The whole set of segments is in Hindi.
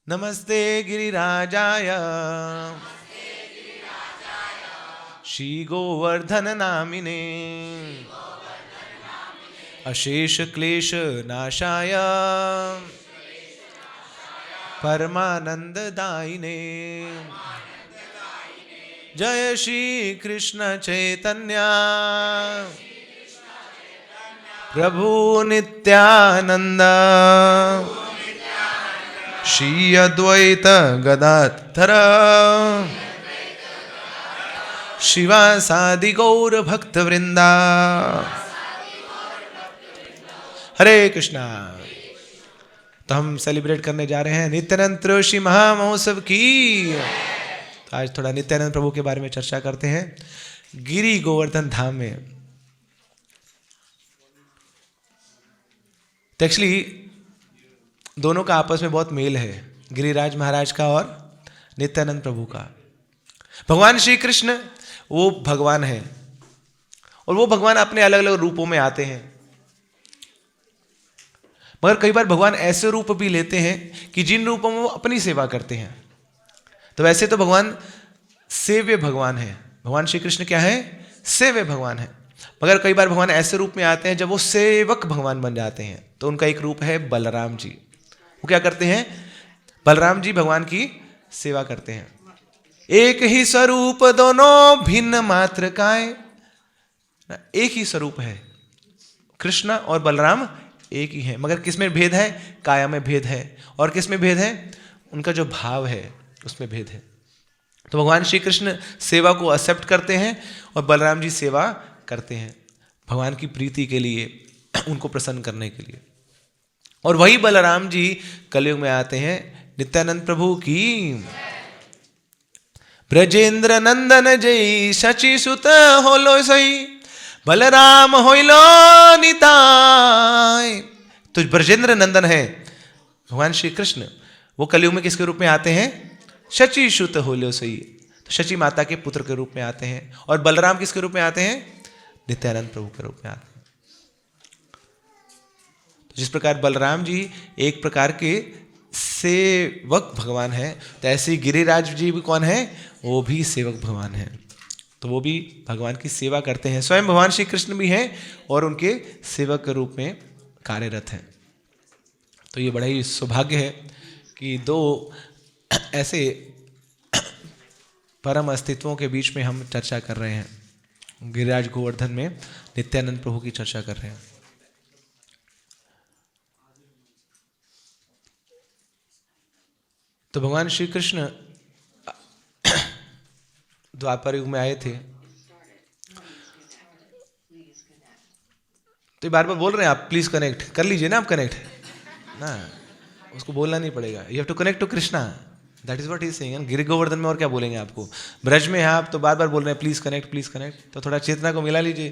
नमस्ते गिरिराजाय श्री गोवर्धन नामिने अशेष क्लेश नाशाय परमानंद दायिने जय श्री कृष्ण चैतन्य प्रभु नित्यानंद श्री अद्वैत गदाधर शिवासादि गौर भक्त वृंदा। हरे कृष्णा। तो हम सेलिब्रेट करने जा रहे हैं नित्यानंद त्रयोदशी महामहोत्सव की। तो आज थोड़ा नित्यानंद प्रभु के बारे में चर्चा करते हैं। गिरि गोवर्धन धाम में तो एक्चुअली दोनों का आपस में बहुत मेल है, गिरिराज महाराज का और नित्यानंद प्रभु का। भगवान श्री कृष्ण वो भगवान है और वो भगवान अपने अलग अलग रूपों में आते हैं, मगर कई बार भगवान ऐसे रूप भी लेते हैं कि जिन रूपों में वो अपनी सेवा करते हैं। तो वैसे तो भगवान सेव्य भगवान है, भगवान श्री कृष्ण क्या है? सेव्य भगवान है। मगर कई बार भगवान ऐसे रूप में आते हैं जब वो सेवक भगवान बन जाते हैं। तो उनका एक रूप है बलराम जी। वो क्या करते हैं? बलराम जी भगवान की सेवा करते हैं। एक ही स्वरूप दोनों भिन्न मात्र काय। एक ही स्वरूप है, कृष्ण और बलराम एक ही है, मगर किसमें भेद है? काया में भेद है। और किसमें भेद है? उनका जो भाव है उसमें भेद है। तो भगवान श्री कृष्ण सेवा को एक्सेप्ट करते हैं और बलराम जी सेवा करते हैं भगवान की प्रीति के लिए, उनको प्रसन्न करने के लिए। और वही बलराम जी कलयुग में आते हैं। नित्यानंद प्रभु की। ब्रजेंद्र नंदन जय शचि सुत होलो सही बलराम होइलो निताय। तो ब्रजेंद्र नंदन है भगवान श्री कृष्ण, वो कलयुग में किसके रूप में आते हैं? शचि सुत होलो सही, तो शचि माता के पुत्र के रूप में आते हैं। और बलराम किसके रूप में आते हैं? नित्यानंद प्रभु के रूप में आते हैं। जिस प्रकार बलराम जी एक प्रकार के सेवक भगवान है, तो ऐसे ही गिरिराज जी भी कौन है? वो भी सेवक भगवान है। तो वो भी भगवान की सेवा करते हैं। स्वयं भगवान श्री कृष्ण भी हैं और उनके सेवक के रूप में कार्यरत हैं। तो ये बड़ा ही सौभाग्य है कि दो ऐसे परम अस्तित्वों के बीच में हम चर्चा कर रहे हैं। गिरिराज गोवर्धन में नित्यानंद प्रभु की चर्चा कर रहे हैं। तो भगवान श्री कृष्ण द्वापर युग में आए थे। तो बार बार बोल रहे हैं आप प्लीज कनेक्ट कर लीजिए ना, आप कनेक्ट ना, उसको बोलना नहीं पड़ेगा। You have to connect to Krishna, that is what he is saying. Giri Govardhan में और क्या बोलेंगे आपको? ब्रज में है आप तो बार बार बोल रहे हैं प्लीज कनेक्ट प्लीज कनेक्ट। तो थोड़ा चेतना को मिला लीजिए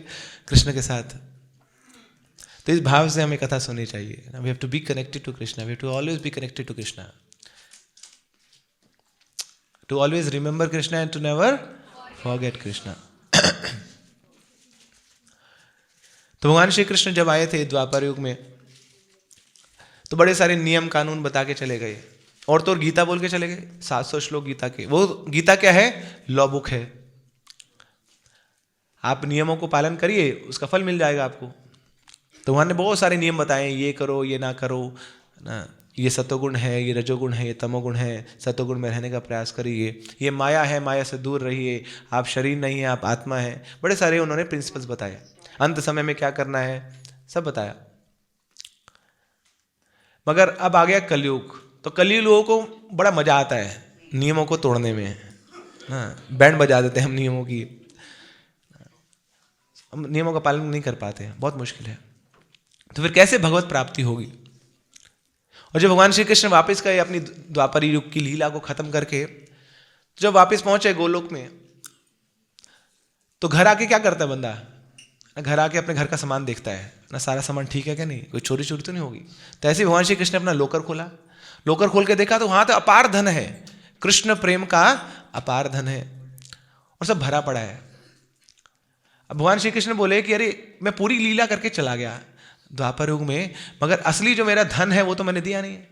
कृष्ण के साथ। तो इस भाव से हमें कथा सुननी चाहिए। We have to be connected to Krishna, we have to always be connected to Krishna, to always remember Krishna and to never forget Krishna। तो भगवान श्री कृष्ण जब आए थे द्वापर युग में तो बड़े सारे नियम कानून बता के चले गए। और तो और गीता बोल के चले गए, 700 श्लोक गीता के। वो गीता क्या है? लॉ बुक है। आप नियमों को पालन करिए, उसका फल मिल जाएगा आपको। तो वहां ने बहुत सारे नियम बताए, ये करो ये ना करो ना, ये सतोगुण है, ये रजोगुण है, ये तमोगुण है, सतोगुण में रहने का प्रयास करिए, ये माया है, माया से दूर रहिए, आप शरीर नहीं है आप आत्मा है। बड़े सारे उन्होंने प्रिंसिपल्स बताए। अंत समय में क्या करना है सब बताया। मगर अब आ गया कलयुग। तो कलयुग लोगों को बड़ा मजा आता है नियमों को तोड़ने में। हाँ, बैंड बजा देते हैं हम नियमों की। हम नियमों का पालन नहीं कर पाते हैं, बहुत मुश्किल है। तो फिर कैसे भगवत प्राप्ति होगी? और जब भगवान श्री कृष्ण वापस गए अपनी द्वापर युग की लीला को खत्म करके, जब वापस पहुंचे गोलोक में, तो घर आके क्या करता है बंदा? घर आके अपने घर का सामान देखता है ना, सारा सामान ठीक है क्या नहीं, कोई चोरी चोरी तो नहीं होगी। तो ऐसे भगवान श्री कृष्ण ने अपना लोकर खोला। लोकर खोल के देखा तो वहां तो अपार धन है, कृष्ण प्रेम का अपार धन है और सब भरा पड़ा है। अब भगवान श्री कृष्ण बोले कि अरे मैं पूरी लीला करके चला गया द्वापर युग में, मगर असली जो मेरा धन है वो तो मैंने दिया नहीं है।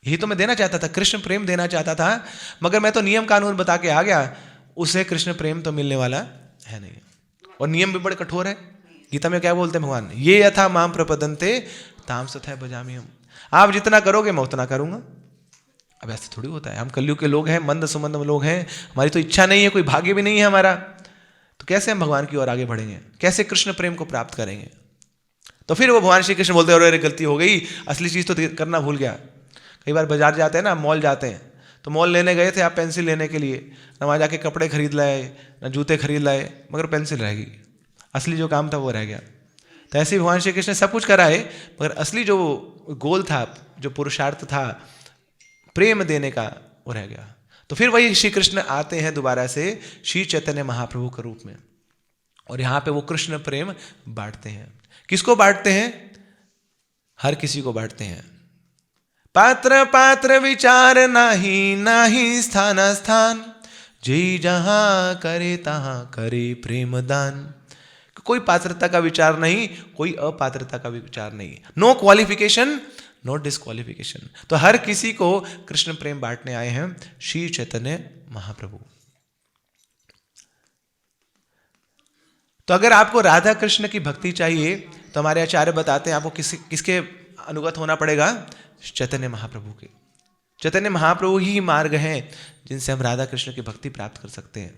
यही तो मैं देना चाहता था, कृष्ण प्रेम देना चाहता था, मगर मैं तो नियम कानून बता के आ गया, उसे कृष्ण प्रेम तो मिलने वाला है नहीं। और नियम भी बड़े कठोर है। गीता में क्या बोलते हैं भगवान, ये यथा माम प्रपदन्ते ताम तथा भजामि हम। आप जितना करोगे मैं उतना करूंगा। अब ऐसे थोड़ी होता है, हम कलयुग के लोग हैं, मंद सुमंद लोग हैं, हमारी तो इच्छा नहीं है, कोई भाग्य भी नहीं है हमारा, तो कैसे हम भगवान की ओर आगे बढ़ेंगे, कैसे कृष्ण प्रेम को प्राप्त करेंगे। तो फिर वो भगवान श्री कृष्ण बोलते हैं, अरे गलती हो गई, असली चीज़ तो करना भूल गया। कई बार बाजार जाते हैं ना, मॉल जाते हैं, तो मॉल लेने गए थे आप पेंसिल लेने के लिए, ना वहाँ जाके कपड़े खरीद लाए, ना जूते खरीद लाए, मगर पेंसिल रह गई, असली जो काम था वो रह गया। तो ऐसे भगवान श्री कृष्ण ने सब कुछ करा है, मगर असली जो गोल था, जो पुरुषार्थ था प्रेम देने का, वो रह गया। तो फिर वही श्री कृष्ण आते हैं दोबारा से श्री चैतन्य महाप्रभु के रूप में, और यहाँ पे वो कृष्ण प्रेम बांटते हैं। किसको बांटते हैं? हर किसी को बांटते हैं। पात्र पात्र विचार नाही, नाही स्थान स्थान, जी जहां करे तहां करे प्रेम दान। कोई पात्रता का विचार नहीं, कोई अपात्रता का विचार नहीं, नो क्वालिफिकेशन नो डिस्क्वालिफिकेशन। तो हर किसी को कृष्ण प्रेम बांटने आए हैं श्री चैतन्य महाप्रभु। तो अगर आपको राधा कृष्ण की भक्ति चाहिए तो हमारे आचार्य बताते हैं आपको किसके अनुगत होना पड़ेगा? चैतन्य महाप्रभु के। चैतन्य महाप्रभु ही मार्ग हैं जिनसे हम राधा कृष्ण की भक्ति प्राप्त कर सकते हैं।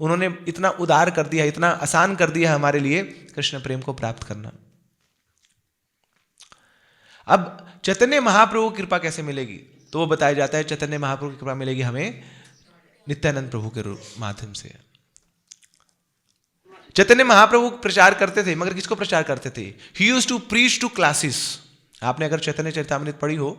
उन्होंने इतना उदार कर दिया, इतना आसान कर दिया हमारे लिए कृष्ण प्रेम को प्राप्त करना। अब चैतन्य महाप्रभु की कृपा कैसे मिलेगी? तो वो बताया जाता है चैतन्य महाप्रभु की कृपा मिलेगी हमें नित्यानंद प्रभु के माध्यम से। चैतन्य महाप्रभु प्रचार करते थे, मगर किसको प्रचार करते थे? He used to preach to classes. आपने अगर चैतन्य चरितामृत पढ़ी हो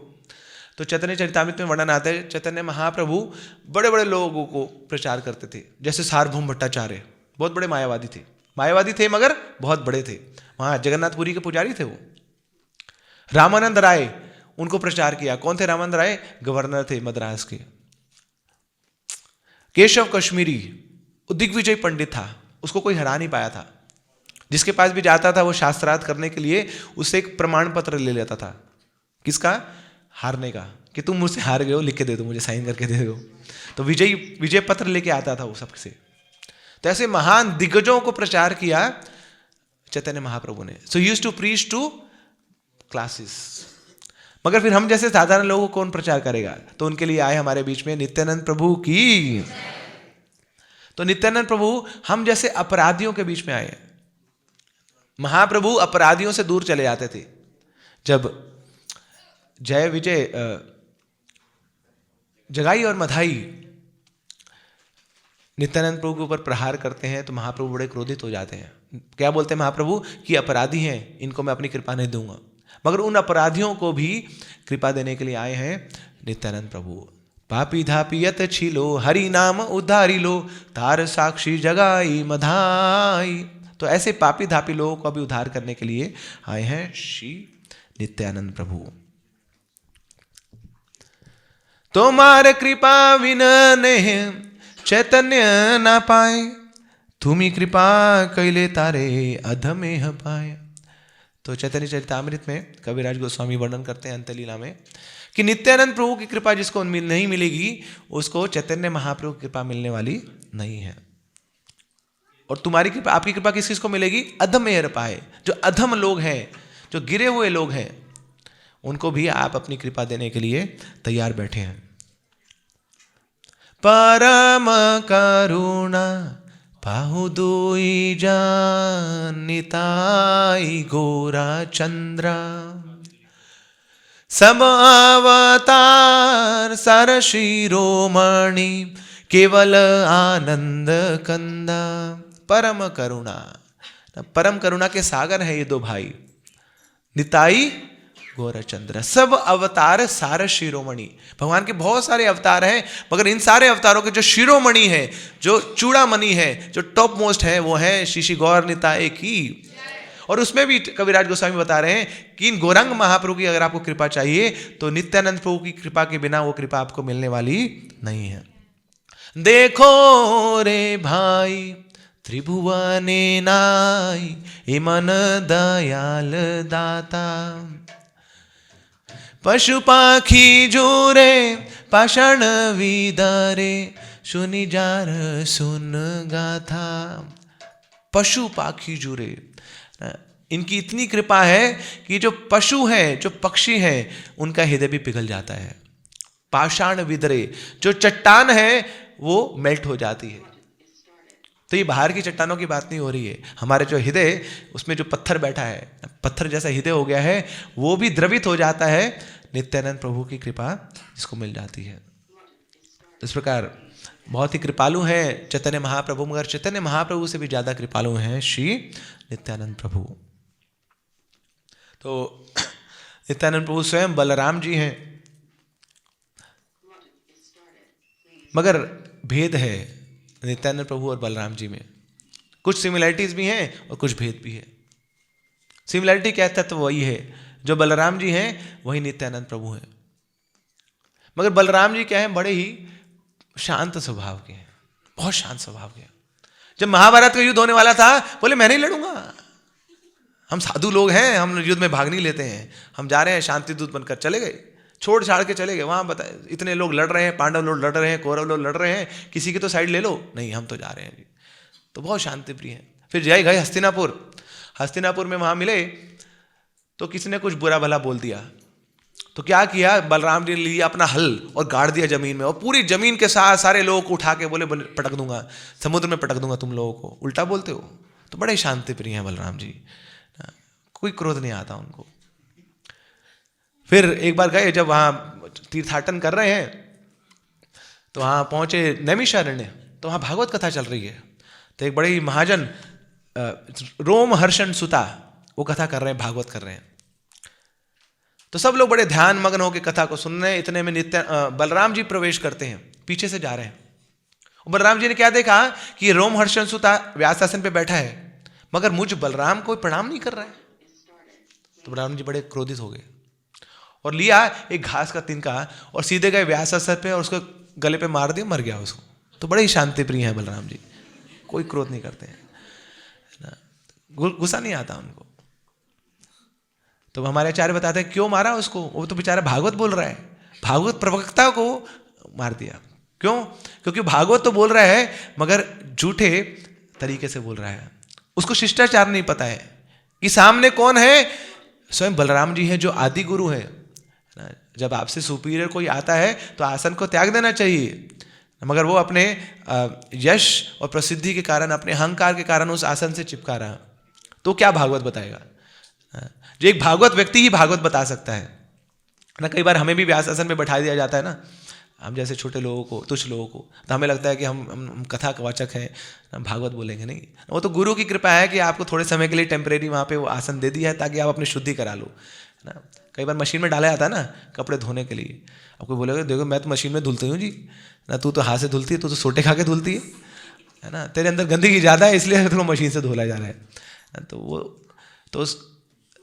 तो चैतन्य चरितामृत में वर्णन आता है चैतन्य महाप्रभु बड़े बड़े लोगों को प्रचार करते थे। जैसे सार्वभौम भट्टाचार्य बहुत बड़े मायावादी थे, मायावादी थे मगर बहुत बड़े थे, वहां जगन्नाथपुरी के पुजारी थे वो। रामानंद राय, उनको प्रचार किया। कौन थे रामानंद राय? गवर्नर थे मद्रास के। केशव कश्मीरी दिग्विजय पंडित था, उसको कोई हरा नहीं पाया था। जिसके पास भी जाता था वो शास्त्रार्थ करने के लिए उससे एक प्रमाण पत्र ले लेता था। किसका? हारने का, कि तुम मुझसे हार गए हो, लिख के दे दो, मुझे साइन करके दे दो। तो विजय पत्र लेके आता था वो सबसे। तो ऐसे महान दिग्गजों को प्रचार किया चैतन्य महाप्रभु ने। So used to preach to classes. मगर फिर हम जैसे साधारण लोगों को कौन प्रचार करेगा? तो उनके लिए आए हमारे बीच में नित्यानंद प्रभु की। तो नित्यानंद प्रभु हम जैसे अपराधियों के बीच में आए। महाप्रभु अपराधियों से दूर चले जाते थे। जब जय विजय जगाई और मधाई नित्यानंद प्रभु के ऊपर प्रहार करते हैं तो महाप्रभु बड़े क्रोधित हो जाते हैं। क्या बोलते हैं महाप्रभु? कि अपराधी हैं, इनको मैं अपनी कृपा नहीं दूंगा। मगर उन अपराधियों को भी कृपा देने के लिए आए हैं नित्यानंद प्रभु। पापी धापियत छिलो हरि नाम उद्धारी लो, तार साक्षी जगाई मधाई। तो ऐसे पापी धापी लोगों को भी उद्धार करने के लिए आए हैं श्री नित्यानंद प्रभु। तुम्हार कृपा विना नेह चैतन्य ना पाए, तुम्ही कृपा कैले तारे अधमेह पाए। तो चैतन्य चरितामृत में कविराज गोस्वामी वर्णन करते हैं अंतलीला में कि नित्यानंद प्रभु की कृपा जिसको नहीं मिलेगी उसको चैतन्य महाप्रभु की कृपा मिलने वाली नहीं है। और तुम्हारी कृपा, आपकी कृपा किस किस को मिलेगी? अधमेह पाए। जो अधम लोग हैं, जो गिरे हुए लोग हैं, उनको भी आप अपनी कृपा देने के लिए तैयार बैठे हैं। परम करुणा पाहु दुई जान निताई गोरा चंद्रा, सब अवतार सर शिरोमणि केवल आनंद कंदा। परम करुणा, परम करुणा के सागर है ये दो भाई, निताई गौरचंद्र। सब अवतार सार शिरोमणि। भगवान के बहुत सारे अवतार हैं, मगर इन सारे अवतारों के जो शिरोमणि है, जो चूड़ामणि है, जो टॉप मोस्ट है, वो है श्री श्री गौर निताई की। और उसमें भी कविराज गोस्वामी बता रहे हैं कि इन गौरांग महाप्रभु की अगर आपको कृपा चाहिए तो नित्यानंद प्रभु की कृपा के बिना वो कृपा आपको मिलने वाली नहीं है। देखो रे भाई त्रिभुवने नाई, ए मन दयाल दाता, पशु पाखी जोरे पाषाण विदारे सुनि जार सुन गाथा। पशु पाखी जुरे, इनकी इतनी कृपा है कि जो पशु हैं, जो पक्षी हैं, उनका हृदय भी पिघल जाता है। पाषाण विदरे, जो चट्टान है वो मेल्ट हो जाती है। तो ये बाहर की चट्टानों की बात नहीं हो रही है, हमारे जो हृदय, उसमें जो पत्थर बैठा है, पत्थर जैसा हृदय हो गया है, वो भी द्रवित हो जाता है नित्यानंद प्रभु की कृपा जिसको मिल जाती है। इस प्रकार बहुत ही कृपालु हैं चैतन्य महाप्रभु, मगर चैतन्य महाप्रभु से भी ज्यादा कृपालु हैं श्री नित्यानंद प्रभु। तो नित्यानंद प्रभु स्वयं बलराम जी हैं, मगर भेद है नित्यानंद प्रभु और बलराम जी में। कुछ सिमिलरिटीज भी हैं और कुछ भेद भी है। सिमिलरिटी क्या है? तो वही है, जो बलराम जी हैं वही नित्यानंद प्रभु हैं, मगर बलराम जी क्या है, बड़े ही शांत स्वभाव के हैं, बहुत शांत स्वभाव के हैं। जब महाभारत का युद्ध होने वाला था, बोले मैं नहीं लड़ूंगा, हम साधु लोग हैं, हम युद्ध में भाग नहीं लेते हैं, हम जा रहे हैं, शांति दूत बनकर चले गए, छोड़ छाड़ के चले गए। वहां बताए इतने लोग लड़ रहे हैं, पांडव लोग लड़ रहे हैं, कौरव लोग लड़ रहे हैं, किसी की तो साइड ले लो, नहीं हम तो जा रहे हैं जी। तो बहुत शांति प्रिय हैं। फिर जय गए हस्तिनापुर, हस्तिनापुर में वहां मिले तो किसी ने कुछ बुरा भला बोल दिया, तो क्या किया, बलराम जी ने लिया अपना हल और गाड़ दिया जमीन में, और पूरी जमीन के साथ सारे लोगों को उठा के बोले पटक दूंगा, समुद्र में पटक दूंगा तुम लोगों को, उल्टा बोलते हो। तो बड़े शांति प्रिय हैं बलराम जी, कोई क्रोध नहीं आता उनको। फिर एक बार गए, जब वहां तीर्थाटन कर रहे हैं तो वहां पहुंचे नैमिषारण्य, तो वहां भागवत कथा चल रही है। तो एक बड़े ही महाजन रोम हर्षण सुता वो कथा कर रहे हैं, भागवत कर रहे हैं। तो सब लोग बड़े ध्यान मग्न होकर कथा को सुन रहे हैं। इतने में बलराम जी प्रवेश करते हैं, पीछे से जा रहे हैं। बलराम जी ने क्या देखा कि रोम हर्षण सुता व्यासासन पे बैठा है, मगर मुझ बलराम को प्रणाम नहीं कर रहा है। तो बलराम जी बड़े क्रोधित हो गए और लिया एक घास का तिनका और सीधे गए व्यासासन पे और उसको गले पे मार दिया, मर गया उसको। तो बड़े ही शांति प्रिय हैं बलराम जी, कोई क्रोध नहीं करते हैं, गुस्सा नहीं आता उनको। तो हमारे आचार्य बताते हैं क्यों मारा उसको, वो तो बेचारा भागवत बोल रहा है, भागवत प्रवक्ता को मार दिया। क्यों? क्योंकि भागवत तो बोल रहा है मगर झूठे तरीके से बोल रहा है, उसको शिष्टाचार नहीं पता है कि सामने कौन है, स्वयं बलराम जी हैं जो आदि गुरु हैं। जब आपसे सुपीरियर कोई आता है तो आसन को त्याग देना चाहिए, मगर वो अपने यश और प्रसिद्धि के कारण, अपने अहंकार के कारण उस आसन से चिपका रहा, तो क्या भागवत बताएगा? जो एक भागवत व्यक्ति ही भागवत बता सकता है ना। कई बार हमें भी व्यास आसन में बैठा दिया जाता है ना, हम जैसे छोटे लोगों को, तुच्छ लोगों को, तो हमें लगता है कि हम कथा वाचक हैं, हम भागवत बोलेंगे। नहीं, वो तो गुरु की कृपा है कि आपको थोड़े समय के लिए टेम्परेरी वहाँ पे वो आसन दे दिया है ताकि आप अपनी शुद्धि करा लो, है ना। कई बार मशीन में डाला जाता है ना कपड़े धोने के लिए, आपको बोलेगा देखो मैं तो मशीन में धुलती हूँ जी ना, तू तो हाथ से धुलती है, तू तो सोटे खा के धुलती है ना, तेरे अंदर गंदगी ज़्यादा है इसलिए तुम मशीन से धोला जा रहा है। तो वो तो उस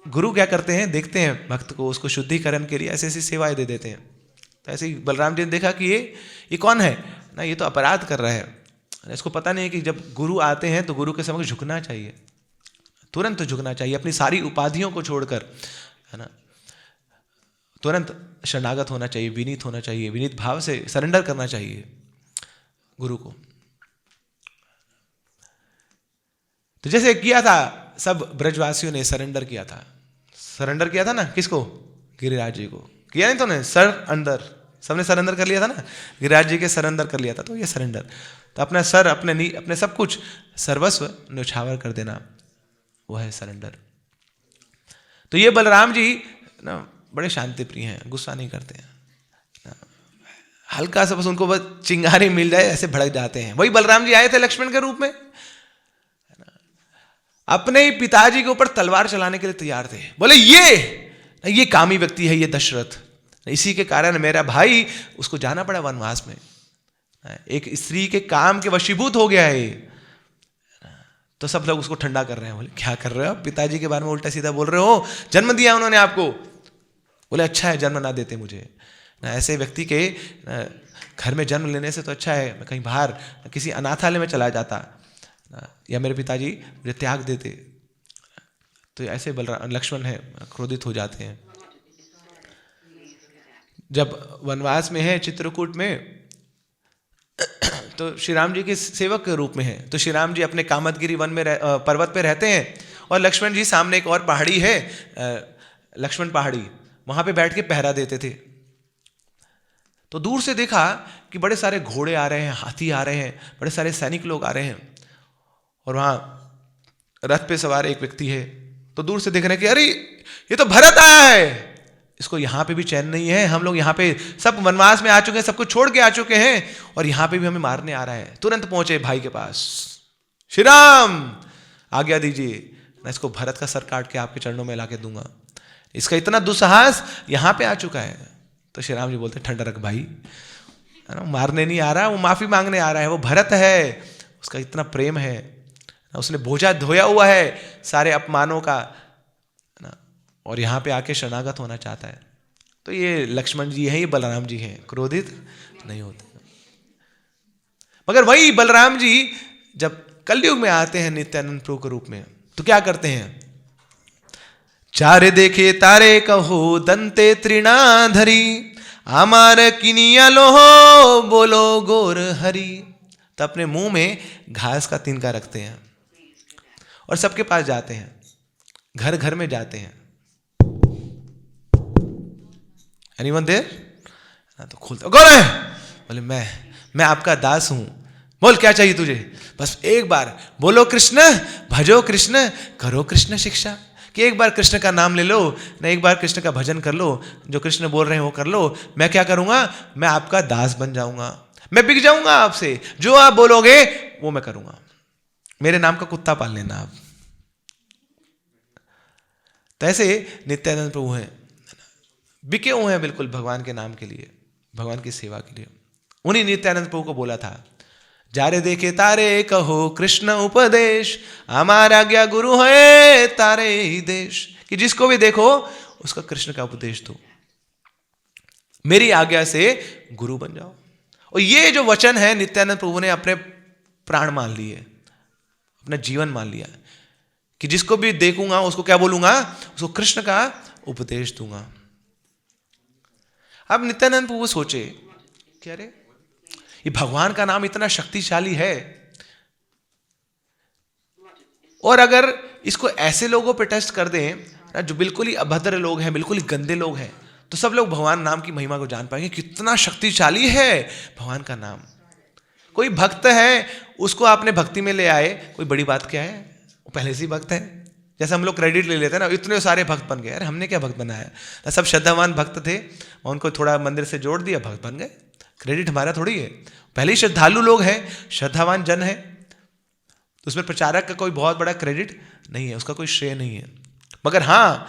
गुरु क्या करते हैं, देखते हैं भक्त को, उसको शुद्धिकरण के लिए ऐसी ऐसी सेवाएं दे देते हैं। तो ऐसे ही बलराम जी ने देखा कि ये कौन है ना, ये तो अपराध कर रहा है, इसको पता नहीं है कि जब गुरु आते हैं तो गुरु के समक्ष झुकना चाहिए, तुरंत झुकना चाहिए, अपनी सारी उपाधियों को छोड़कर, है ना, तुरंत शरणागत होना चाहिए, विनीत होना चाहिए, विनीत भाव से सरेंडर करना चाहिए गुरु को। तो जैसे किया था सब ब्रजवासियों ने सरेंडर किया था, सरेंडर किया था ना, किसको? गिरिराज जी को। किया नहीं तो ने सर अंदर, सबने सरेंडर कर लिया था ना, गिरिराज जी के सरेंडर कर लिया था। तो ये सरेंडर, तो अपना सर, अपने सब कुछ सर्वस्व न्यौछावर कर देना, वो है सरेंडर। तो ये बलराम जी ना बड़े शांति प्रिय हैं, गुस्सा नहीं करते हैं, हल्का सा बस उनको बस चिंगारी मिल जाए ऐसे भड़क जाते हैं। वही बलराम जी आए थे लक्ष्मण के रूप में, अपने ही पिताजी के ऊपर तलवार चलाने के लिए तैयार थे। बोले ये कामी व्यक्ति है, ये दशरथ, इसी के कारण मेरा भाई उसको जाना पड़ा वनवास में, एक स्त्री के काम के वशीभूत हो गया है। तो सब लोग उसको ठंडा कर रहे हैं, बोले क्या कर रहे हो, पिताजी के बारे में उल्टा सीधा बोल रहे हो, जन्म दिया उन्होंने आपको। बोले अच्छा है जन्म ना देते मुझे ना, ऐसे व्यक्ति के घर में जन्म लेने से तो अच्छा है मैं कहीं बाहर किसी अनाथालय में चला जाता, या मेरे पिताजी मुझे त्याग देते। तो ऐसे बलराम लक्ष्मण है क्रोधित हो जाते हैं। जब वनवास में है चित्रकूट में, तो श्री राम जी के सेवक के रूप में है। तो श्री राम जी अपने कामतगिरी वन में पर्वत पे रहते हैं, और लक्ष्मण जी सामने एक और पहाड़ी है, लक्ष्मण पहाड़ी, वहां पे बैठ के पहरा देते थे। तो दूर से देखा कि बड़े सारे घोड़े आ रहे हैं, हाथी आ रहे हैं, बड़े सारे सैनिक लोग आ रहे हैं, और वहां रथ पे सवार एक व्यक्ति है। तो दूर से देख रहे हैं कि अरे ये तो भरत आया है, इसको यहाँ पे भी चैन नहीं है, हम लोग यहाँ पे सब वनवास में आ चुके हैं, सब कुछ छोड़ के आ चुके हैं, और यहाँ पे भी हमें मारने आ रहा है। तुरंत पहुंचे भाई के पास, श्री राम आज्ञा दीजिए, मैं इसको भरत का सर काट के आपके चरणों में ला के दूंगा, इसका इतना दुस्साहस यहाँ पे आ चुका है। तो श्री राम जी बोलते ठंडा रख भाई, मारने नहीं आ रहा, वो माफी मांगने आ रहा है, वो भरत है, उसका इतना प्रेम है, उसने बोझा धोया हुआ है सारे अपमानों का ना, और यहाँ पे आके शरणागत होना चाहता है। तो ये लक्ष्मण जी हैं, ये बलराम जी हैं, क्रोधित नहीं होते। मगर वही बलराम जी जब कलयुग में आते हैं नित्यानंद प्रभु के रूप में, तो क्या करते हैं, चारे देखे तारे कहो दंते तृणाधरी, आमार किनिया लोहो बोलो गोर हरी। तो अपने मुंह में घास का तिनका रखते हैं और सबके पास जाते हैं, घर घर में जाते हैं। Anyone there? तो खोलते, कौन है? बोले मैं आपका दास हूं, बोल क्या चाहिए तुझे? बस एक बार बोलो कृष्ण, भजो कृष्ण, करो कृष्ण शिक्षा, कि एक बार कृष्ण का नाम ले लो ना, एक बार कृष्ण का भजन कर लो, जो कृष्ण बोल रहे हैं वो कर लो, मैं क्या करूंगा, मैं आपका दास बन जाऊंगा, मैं बिक जाऊंगा आपसे, जो आप बोलोगे वो मैं करूंगा, मेरे नाम का कुत्ता पाल लेना आप। तो ऐसे नित्यानंद प्रभु हैं, बिके हुए हैं बिल्कुल भगवान के नाम के लिए, भगवान की सेवा के लिए। उन्हीं नित्यानंद प्रभु को बोला था, जारे देखे तारे कहो कृष्ण उपदेश, हमारा ज्ञा गुरु है तारे ही देश, कि जिसको भी देखो उसका कृष्ण का उपदेश दो, मेरी आज्ञा से गुरु बन जाओ। और ये जो वचन है नित्यानंद प्रभु ने अपने प्राण मान लिए, अपना जीवन मान लिया, कि जिसको भी देखूंगा उसको क्या बोलूंगा, उसको कृष्ण का उपदेश दूंगा। अब नित्यानंद प्रभु सोचे कि अरे ये भगवान का नाम इतना शक्तिशाली है, और अगर इसको ऐसे लोगों पे टेस्ट कर दें ना जो बिल्कुल ही अभद्र लोग हैं, बिल्कुल ही गंदे लोग हैं, तो सब लोग भगवान नाम की महिमा को जान पाएंगे, कितना शक्तिशाली है भगवान का नाम। कोई भक्त है, उसको आपने भक्ति में ले आए, कोई बड़ी बात क्या है, वो पहले से ही भक्त है। जैसे हम लोग क्रेडिट ले लेते हैं ना, इतने सारे भक्त बन गए, अरे हमने क्या भक्त बनाया, सब श्रद्धावान भक्त थे, उनको थोड़ा मंदिर से जोड़ दिया, भक्त बन गए, क्रेडिट हमारा थोड़ी है। पहले ही श्रद्धालु लोग हैं, श्रद्धावान जन है, तो उसमें प्रचारक का कोई बहुत बड़ा क्रेडिट नहीं है, उसका कोई श्रेय नहीं है। मगर हाँ,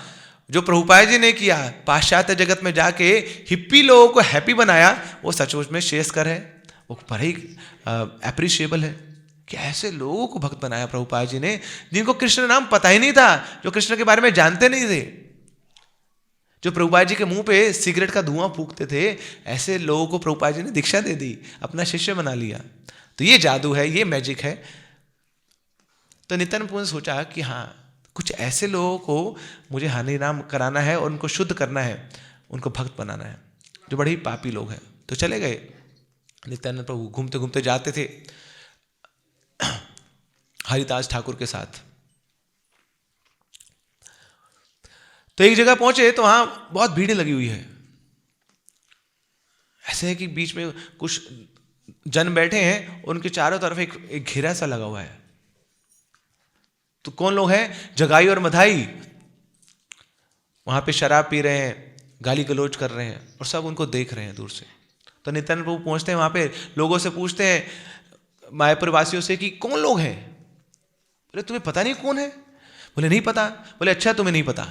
जो प्रभुपाद जी ने किया, पाश्चात्य जगत में जाके हिप्पी लोगों को हैप्पी बनाया, वो सचमुच में श्रेयस्कर है, वो बड़ा ही एप्रिशिएबल है कि ऐसे लोगों को भक्त बनाया प्रभुपाद जी ने, जिनको कृष्ण नाम पता ही नहीं था, जो कृष्ण के बारे में जानते नहीं थे, जो प्रभुपाद जी के मुंह पे सिगरेट का धुआं फूकते थे, ऐसे लोगों को प्रभुपाद जी ने दीक्षा दे दी, अपना शिष्य बना लिया। तो ये जादू है, ये मैजिक है। तो नित्यानंद प्रभु ने सोचा कि हाँ, कुछ ऐसे लोगों को मुझे हरि नाम कराना है और उनको शुद्ध करना है, उनको भक्त बनाना है, जो बड़े ही पापी लोग हैं। तो चले गए नित्यानंद प्रभु, घूमते घूमते जाते थे हरिदास ठाकुर के साथ। तो एक जगह पहुंचे तो वहां बहुत भीड़ लगी हुई है, ऐसे है कि बीच में कुछ जन बैठे हैं, उनके चारों तरफ एक घेरा सा लगा हुआ है। तो कौन लोग हैं, जगाई और मधाई, वहां पे शराब पी रहे हैं, गाली गलौज कर रहे हैं, और सब उनको देख रहे हैं दूर से। तो नित्यानंद प्रभु पहुंचते हैं वहां पे, लोगों से पूछते हैं मायापुर वासियों से कि कौन लोग हैं। बोले तुम्हें पता नहीं कौन है? बोले नहीं पता। बोले अच्छा, तुम्हें नहीं पता,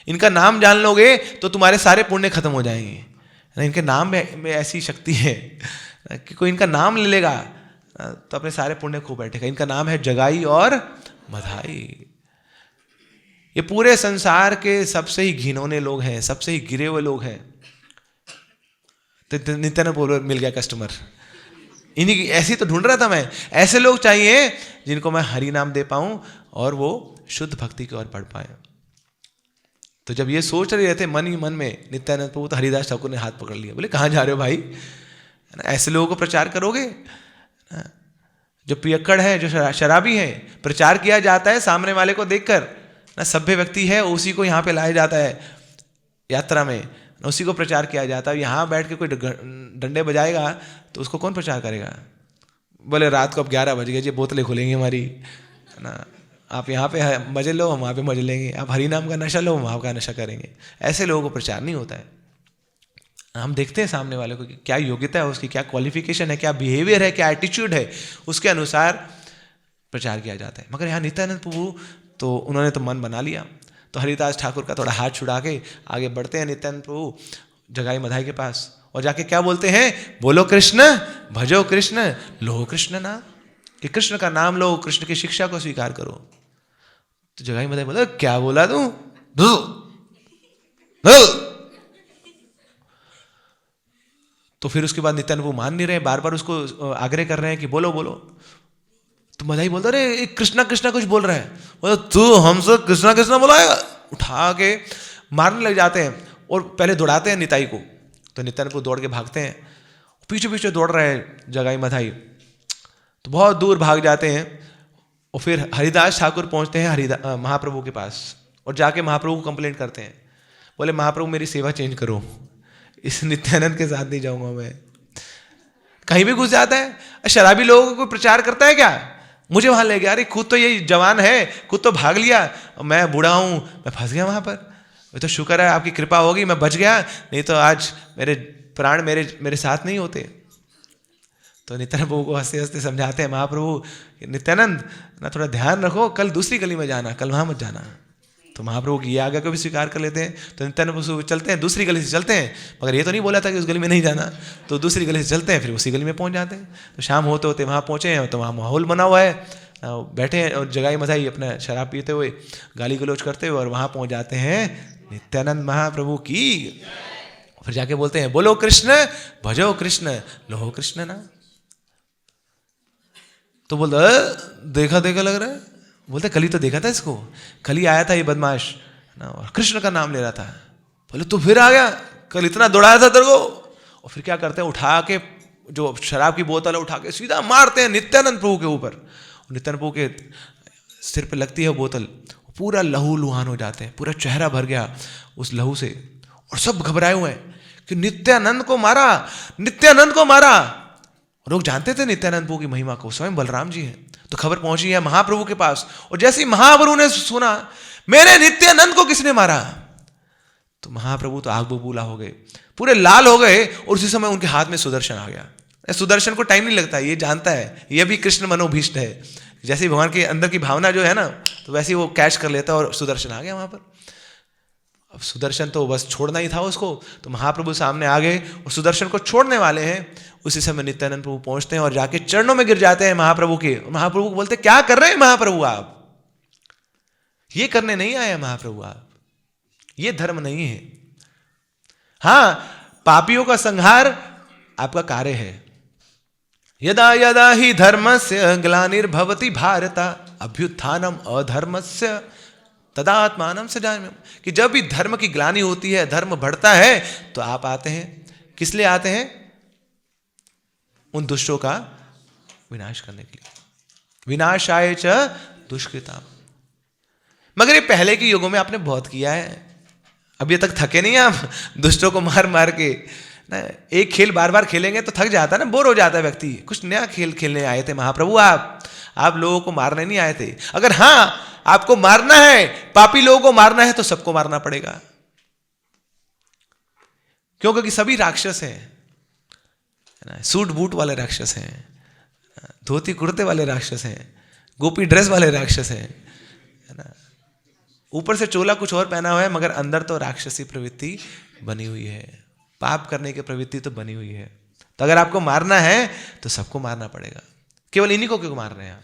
इनका नाम जान लोगे तो तुम्हारे सारे पुण्य खत्म हो जाएंगे। इनके नाम में ऐसी शक्ति है कि कोई इनका नाम ले लेगा तो अपने सारे पुण्य खो बैठेगा। इनका नाम है जगाई और मधाई। ये पूरे संसार के सबसे ही घिनौने लोग हैं, सबसे ही गिरे हुए लोग हैं। तो नित्यानंद बोलो मिल गया कस्टमर, इन्हीं की ऐसी तो ढूंढ रहा था मैं, ऐसे लोग चाहिए जिनको मैं हरि नाम दे पाऊं और वो शुद्ध भक्ति की ओर बढ़ पाए। तो तो जब ये सोच रहे थे मन ही मन में नित्यानंद प्रभु, तो हरिदास ठाकुर ने हाथ पकड़ लिया, बोले कहाँ जा रहे हो भाई, है ना, ऐसे लोगों को प्रचार करोगे? जो पियक्कड़ है, जो शराबी है, प्रचार किया जाता है सामने वाले को देखकर ना, सभ्य व्यक्ति है उसी को यहाँ पे लाया जाता है यात्रा में, उसी को प्रचार किया जाता है। यहाँ बैठ के कोई डंडे बजाएगा तो उसको कौन प्रचार करेगा? बोले रात को अब 11 बज गए जी, बोतलें खुलेंगी हमारी, है ना, आप यहाँ पे मजे लो, हम वहाँ पे मजे लेंगे, आप हरि नाम का नशा लो, हम वहाँ का नशा करेंगे। ऐसे लोगों को प्रचार नहीं होता है। हम देखते हैं सामने वाले को कि क्या योग्यता है उसकी, क्या क्वालिफिकेशन है, क्या बिहेवियर है, क्या एटीट्यूड है, उसके अनुसार प्रचार किया जाता है। मगर यहाँ नित्यानंद प्रभु तो उन्होंने तो मन बना लिया, तो हरिदास ठाकुर का थोड़ा हाथ छुड़ा के आगे बढ़ते हैं नित्यानंद प्रभु जगाई मधाई के पास, और जाके क्या बोलते हैं, बोलो कृष्ण, भजो कृष्ण, लो कृष्ण नाम, कि कृष्ण का नाम लो, कृष्ण की शिक्षा को स्वीकार करो। तो जगाई मधाई बोला क्या बोला तू? तो फिर उसके बाद नित्यानंद प्रभु मान नहीं रहे, बार बार उसको आग्रह कर रहे हैं कि बोलो बोलो। तो मधाई बोलता अरे कृष्णा कृष्णा कुछ बोल रहा है, बोला तू हमसे कृष्णा कृष्णा बोलाएगा, उठा के मारने लग जाते हैं और पहले दौड़ाते हैं निताई को। तो नित्यानंद प्रभु दौड़ के भागते हैं, पीछे पीछे दौड़ रहे हैं जगाई मधाई, तो बहुत दूर भाग जाते हैं। और फिर हरिदास ठाकुर पहुंचते हैं महाप्रभु के पास, और जाके महाप्रभु को कंप्लेंट करते हैं, बोले महाप्रभु मेरी सेवा चेंज करो, इस नित्यानंद के साथ नहीं जाऊंगा मैं। कहीं भी घुस जाता है, शराबी लोगों को प्रचार करता है क्या, मुझे वहां ले गया, अरे खुद तो ये जवान है, खुद तो भाग लिया, मैं बूढ़ा हूं, मैं फंस गया वहां पर, तो शुक्र है आपकी कृपा होगी मैं बच गया, नहीं तो आज मेरे प्राण मेरे साथ नहीं होते। तो नित्यानंद प्रभु को हंसते हंसते समझाते हैं महाप्रभु, नित्यानंद ना थोड़ा ध्यान रखो, कल दूसरी गली में जाना, कल वहां मत जाना। तो महाप्रभु की आज्ञा को भी स्वीकार कर लेते हैं। तो नित्यानंद प्रभु चलते हैं, दूसरी गली से चलते हैं, मगर ये तो नहीं बोला था कि उस गली में नहीं जाना, तो दूसरी गली से चलते हैं, फिर उसी गली में पहुंच जाते हैं। तो शाम होते होते वहाँ पहुँचे हैं, तो वहाँ माहौल बना हुआ है, बैठे हैं और जगाई मधाई अपना शराब पीते हुए, गाली गलौज करते हुए, और वहाँ पहुँच जाते हैं नित्यानंद महाप्रभु की। फिर जाके बोलते हैं बोलो कृष्ण, भजो कृष्ण, लो कृष्ण ना। तो बोलता देखा देखा लग रहा है, बोलते कल ही तो देखा था इसको, कल ही आया था ये बदमाश ना, और कृष्ण का नाम ले रहा था। बोले तू फिर आ गया, कल इतना दौड़ाया था तेरे को। और फिर क्या करते हैं, उठा के जो शराब की बोतल है उठा के सीधा मारते हैं नित्यानंद प्रभु के ऊपर। नित्यानंद प्रभु के सिर पे लगती है बोतल, पूरा लहू लुहान हो जाते हैं, पूरा चेहरा भर गया उस लहू से, और सब घबराए हुए हैं कि नित्यानंद को मारा, नित्यानंद को मारा। लोग जानते थे नित्यानंद प्रभु की महिमा को, स्वयं बलराम जी हैं। तो खबर पहुंची है महाप्रभु के पास, और जैसे ही महाप्रभु ने सुना मेरे नित्यानंद को किसने मारा, तो महाप्रभु तो आग बबूला हो गए, पूरे लाल हो गए, और उसी समय उनके हाथ में सुदर्शन आ गया। सुदर्शन को टाइम नहीं लगता, ये जानता है ये भी कृष्ण मनोभीष्ट है, जैसे भगवान के अंदर की भावना जो है ना, तो वैसे ही वो कैच कर लेता, और सुदर्शन आ गया वहां पर। अब सुदर्शन तो बस छोड़ना ही था उसको, तो महाप्रभु सामने आ गए और सुदर्शन को छोड़ने वाले हैं। उसी समय नित्यानंद प्रभु पहुंचते हैं और जाके चरणों में गिर जाते हैं महाप्रभु के। महाप्रभु को बोलते क्या कर रहे हैं महाप्रभु आप, ये करने नहीं आए महाप्रभु आप, ये धर्म नहीं है। हां, पापियों का संहार आपका कार्य है। यदा यदा ही धर्मस्य ग्लानिर्भवति भारत अभ्युत्थानम अधर्मस्य तदा आत्मानं सृजाम्यहम्, कि जब भी धर्म की ग्लानि होती है, धर्म बढ़ता है, तो आप आते हैं। किस लिए आते हैं? उन दुष्टों का विनाश करने के लिए। विनाशाय च दुष्कृताम। मगर ये पहले के युगों में आपने बहुत किया है, अभी तक थके नहीं आप दुष्टों को मार मार के ना। एक खेल बार बार खेलेंगे तो थक जाता है ना, बोर हो जाता है व्यक्ति। कुछ नया खेल खेलने आए थे महाप्रभु आप लोगों को मारने नहीं आए थे। अगर हाँ आपको मारना है, पापी लोगों को मारना है, तो सबको मारना पड़ेगा। क्यों? क्योंकि सभी राक्षस हैं, सूट बूट वाले राक्षस हैं, धोती कुर्ते वाले राक्षस हैं, गोपी ड्रेस वाले राक्षस हैं, है ना। ऊपर से चोला कुछ और पहना हुआ है, मगर अंदर तो राक्षसी प्रवृत्ति बनी हुई है, पाप करने की प्रवृत्ति तो बनी हुई है। तो अगर आपको मारना है तो सबको मारना पड़ेगा, केवल इन्हीं को क्यों मार रहे हैं आप?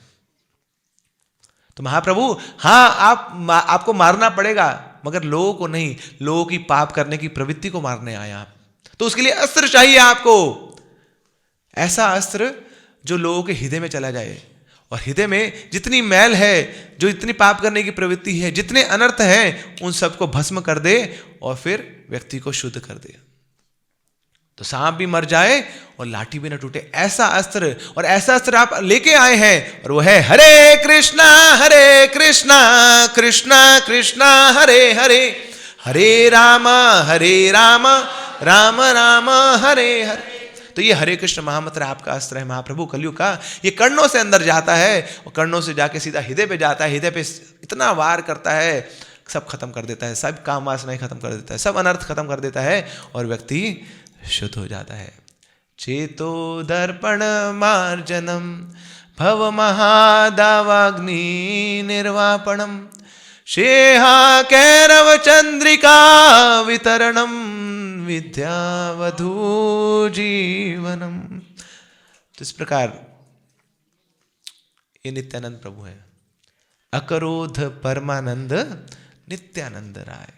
तो महाप्रभु हाँ आपको मारना पड़ेगा, मगर लोगों को नहीं, लोगों की पाप करने की प्रवृत्ति को मारने आए आप। तो उसके लिए अस्त्र चाहिए आपको, ऐसा अस्त्र जो लोगों के हृदय में चला जाए और हृदय में जितनी मैल है, जो इतनी पाप करने की प्रवृत्ति है, जितने अनर्थ हैं, उन सबको भस्म कर दे और फिर व्यक्ति को शुद्ध कर दे। तो सांप भी मर जाए और लाठी भी न टूटे, ऐसा अस्त्र, और ऐसा अस्त्र आप लेके आए हैं, और वो है हरे कृष्णा कृष्णा कृष्णा हरे हरे, हरे राम राम राम हरे हरे। तो ये हरे कृष्ण महामंत्र आपका अस्त्र है महाप्रभु कलयुग का। ये कर्णों से अंदर जाता है और कर्णों से जाके सीधा हृदय पे जाता है, हृदय पे इतना वार करता है, सब खत्म कर देता है, सब काम वासनाएं खत्म कर देता है, सब अनर्थ खत्म कर देता है और व्यक्ति शुद्ध हो जाता है। चेतो दर्पण मार्जनम भव महादावाग्नि निर्वापणम शेहा कैरव चंद्रिका वितरणम विद्यावधू जीवनम। तो इस प्रकार ये नित्यानंद प्रभु है। अकरोध परमानंद नित्यानंद राय।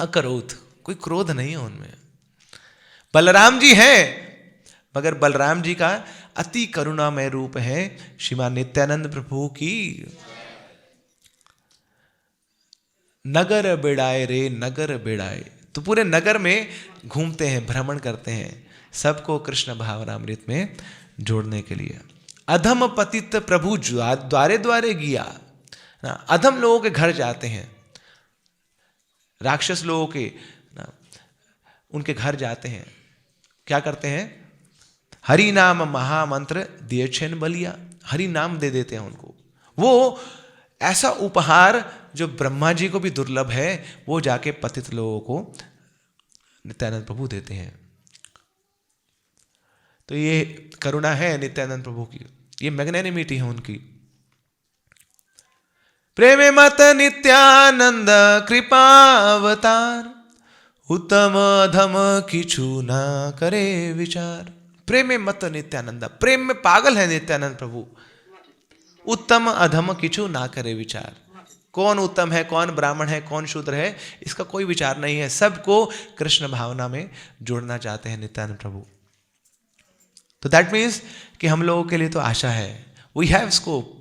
अकरोध, कोई क्रोध नहीं है उनमें। बलराम जी हैं, मगर बलराम जी का अति करुणामय रूप है श्रीमान नित्यानंद प्रभु की। नगर बेड़ाए रे नगर बेड़ाए, तो पूरे नगर में घूमते हैं, भ्रमण करते हैं, सबको कृष्ण भावनामृत में जोड़ने के लिए। अधम पतित प्रभु द्वारे द्वारे गिया, अधम लोगों के घर जाते हैं, राक्षस लोगों के उनके घर जाते हैं, क्या करते हैं? हरि नाम महामंत्र दिए छेन बलिया, हरि नाम दे देते हैं उनको। वो ऐसा उपहार जो ब्रह्मा जी को भी दुर्लभ है, वो जाके पतित लोगों को नित्यानंद प्रभु देते हैं। तो ये करुणा है नित्यानंद प्रभु की, ये मैग्नेनिमिटी है उनकी। प्रेम मत नित्यानंद कृपावतार, उत्तम अधम किछु ना करे विचार। प्रेम मत नित्यानंद, प्रेम में पागल है नित्यानंद प्रभु। उत्तम अधम किछु ना करे विचार, कौन उत्तम है, कौन ब्राह्मण है, कौन शूद्र है, इसका कोई विचार नहीं है। सबको कृष्ण भावना में जोड़ना चाहते हैं नित्यानंद प्रभु। तो दैट मीन्स कि हम लोगों के लिए तो आशा है, वी हैव स्कोप।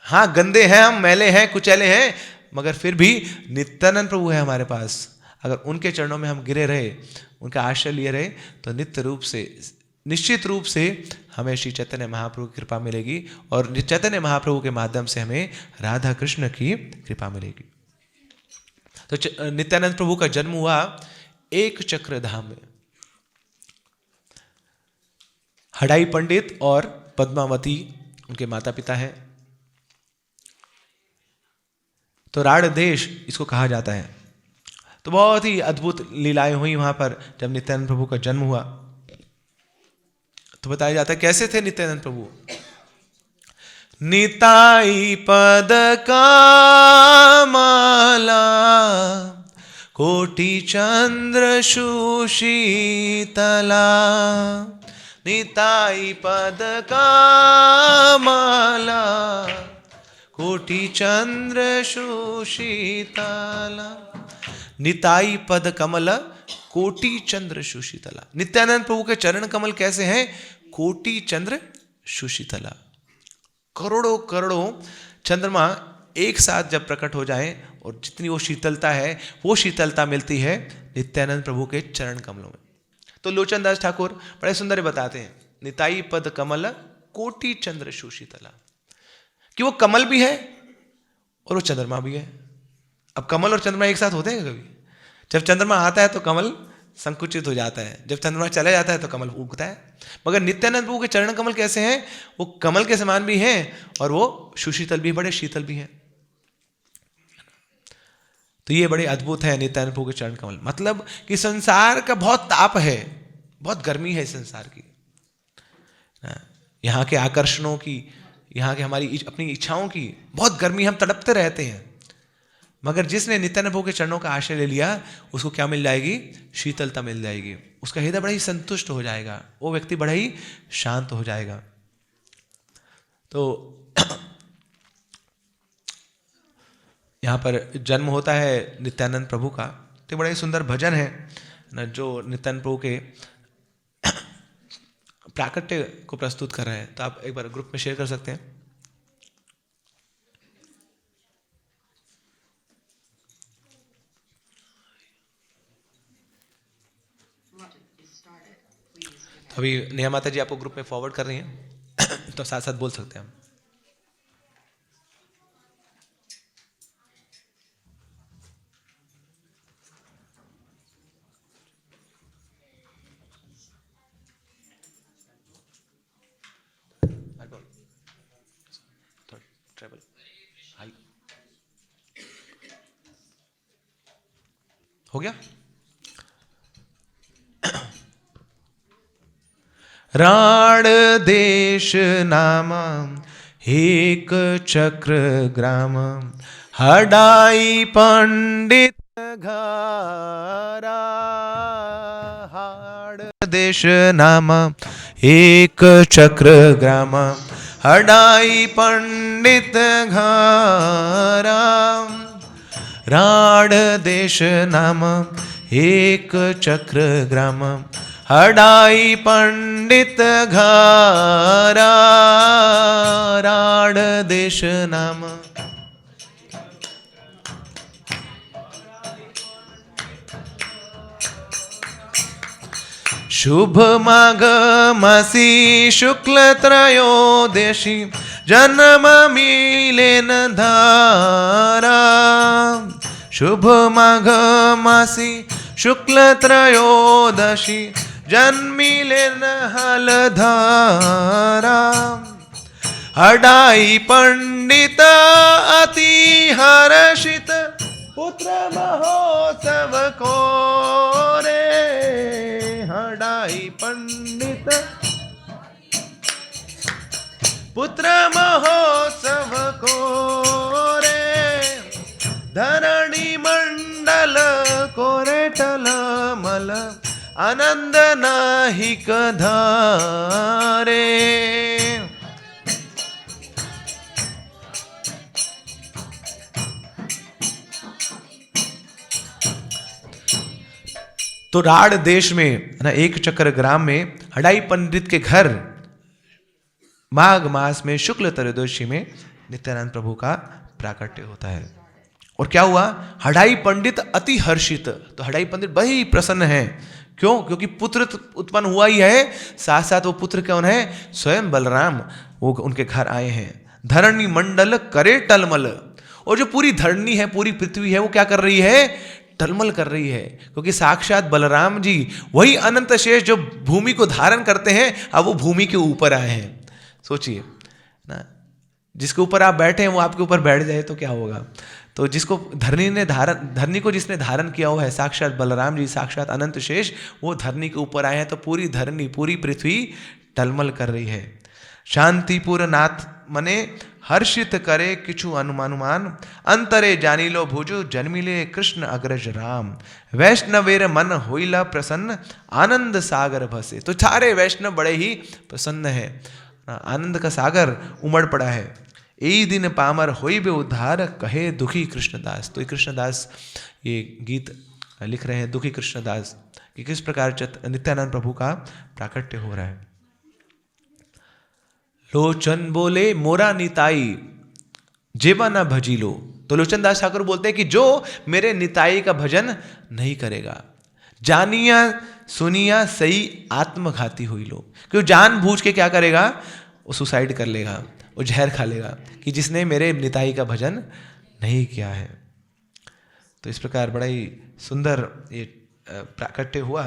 हाँ, गंदे हैं हम, मैले हैं, कुचैले हैं, मगर फिर भी नित्यानंद प्रभु है हमारे पास। अगर उनके चरणों में हम गिरे रहे, उनका आश्रय लिए रहे, तो नित्य रूप से, निश्चित रूप से हमें श्री चैतन्य महाप्रभु की कृपा मिलेगी, और चैतन्य महाप्रभु के माध्यम से हमें राधा कृष्ण की कृपा मिलेगी। तो नित्यानंद प्रभु का जन्म हुआ एक चक्र धाम में। हडाई पंडित और पद्मावती उनके माता पिता हैं। तो राड़ देश इसको कहा जाता है। तो बहुत ही अद्भुत लीलाएं हुई वहां पर जब नित्यानंद प्रभु का जन्म हुआ। तो बताया जाता है कैसे थे नित्यानंद प्रभु। निताई पद का माला, कोटि चंद्र सुशीतला। निताई पद का माला, कोटि चंद्र सुशीतला। निताई पद कमल कोटि चंद्र सुशीतला। नित्यानंद प्रभु के चरण कमल कैसे हैं? कोटि चंद्र सुशीतला। करोड़ों करोड़ों चंद्रमा एक साथ जब प्रकट हो जाएं और जितनी वो शीतलता है, वो शीतलता मिलती है नित्यानंद प्रभु के चरण कमलों में। तो लोचन दास ठाकुर बड़े सुंदर बताते हैं, निताई पद कमल कोटि चंद्र सुशीतला, कि वो कमल भी है और वो चंद्रमा भी है। अब कमल और चंद्रमा एक साथ होते हैं कभी? जब चंद्रमा आता है तो कमल संकुचित हो जाता है, जब चंद्रमा चला जाता है तो कमल उगता है। मगर नित्यानंद प्रभु के चरण कमल कैसे हैं? वो कमल के समान भी हैं और वो सुशीतल भी, बड़े शीतल भी हैं। तो ये बड़े अद्भुत है नित्यानंद प्रभु के चरण कमल। मतलब कि संसार का बहुत ताप है, बहुत गर्मी है इस संसार की, यहाँ के आकर्षणों की, यहाँ के हमारी अपनी इच्छाओं की बहुत गर्मी, हम तड़पते रहते हैं। मगर जिसने नित्यानंद प्रभु के चरणों का आश्रय ले लिया, उसको क्या मिल जाएगी? शीतलता मिल जाएगी। उसका हृदय बड़ा ही संतुष्ट हो जाएगा, वो व्यक्ति बड़ा ही शांत हो जाएगा। तो यहाँ पर जन्म होता है नित्यानंद प्रभु का। तो बड़ा ही सुंदर भजन है ना, जो नित्यानंद प्रभु के प्राकट्य को प्रस्तुत कर रहे हैं। तो आप एक बार ग्रुप में शेयर कर सकते हैं। अभी नेहा माता जी आपको ग्रुप में फॉरवर्ड कर रही हैं तो साथ साथ बोल सकते हैं हम। हो गया। राण देश नाम एक चक्र ग्राम, हडाई पंडित घारा। हाड़ देश नाम एक चक्र ग्राम, हडाई पंडित घारा। राण देश नाम एक चक्र ग्राम, हडाई पंडित घारा। राण देश नाम शुभ माघ मासी शुक्ल त्रयोदशी, जन्म मिलेन धारा। शुभ माघ मासी शुक्ल त्रयोदशी, जन्मिलेन हलधारा। हडाई पंडित अति हर्षित, पुत्र महोत्सव को रे। हडाई पंडित पुत्र महोत्सव को रे। धरणी मंडल कोरे टलमल, आनंद नाहिक धारे। तो राड़ देश में ना एक चक्र ग्राम में हडाई पंडित के घर माघ मास में शुक्ल त्रयोदशी में नित्यानंद प्रभु का प्राकट्य होता है। और क्या हुआ? हडाई पंडित अति हर्षित। तो हडाई पंडित बड़ी प्रसन्न है। क्यों? क्योंकि पुत्र उत्पन्न हुआ ही है, साथ साथ वो पुत्र कौन है? स्वयं बलराम वो उनके घर आए हैं। धरणी मंडल करे टलमल। और जो पूरी धरणी है, पूरी पृथ्वी है, वो क्या कर रही है? टलमल कर रही है। क्योंकि साक्षात बलराम जी वही अनंत शेष जो भूमि को धारण करते हैं, अब वो भूमि के ऊपर आए हैं। सोचिए ना, जिसके ऊपर आप बैठे हैं वो आपके ऊपर बैठ जाए तो क्या होगा? तो जिसको धरनी को जिसने धारण किया हुआ है साक्षात बलराम जी, साक्षात अनंत शेष, वो धरनी के ऊपर आए हैं। तो पूरी धरनी, पूरी पृथ्वी टलमल कर रही है। शांतिपुर नाथ मने हर्षित करे किछु अनुमान, अंतरे जानिलो भुजु जन्मिले कृष्ण अग्रज राम। वैष्णवेर मन होइला प्रसन्न, आनंद सागर भसे। तो सारे वैष्णव बड़े ही प्रसन्न है, आनंद का सागर उमड़ पड़ा है। यही दिन पामर होई बे उद्धार, कहे दुखी कृष्णदास। तो ये कृष्णदास ये गीत लिख रहे हैं, दुखी कृष्णदास, कि किस प्रकार नित्यानंद प्रभु का प्राकट्य हो रहा है। लोचन बोले मोरा निताई, जेबा न भजी लो। तो लोचन दास ठाकुर बोलते हैं कि जो मेरे निताई का भजन नहीं करेगा, जानिया सुनिया सही आत्मघाती हुई लो। क्यों? जानबूझ के क्या करेगा? वो सुसाइड कर लेगा, वो जहर खा लेगा, कि जिसने मेरे निताई का भजन नहीं किया है। तो इस प्रकार बड़ा ही सुंदर ये प्राकट्य हुआ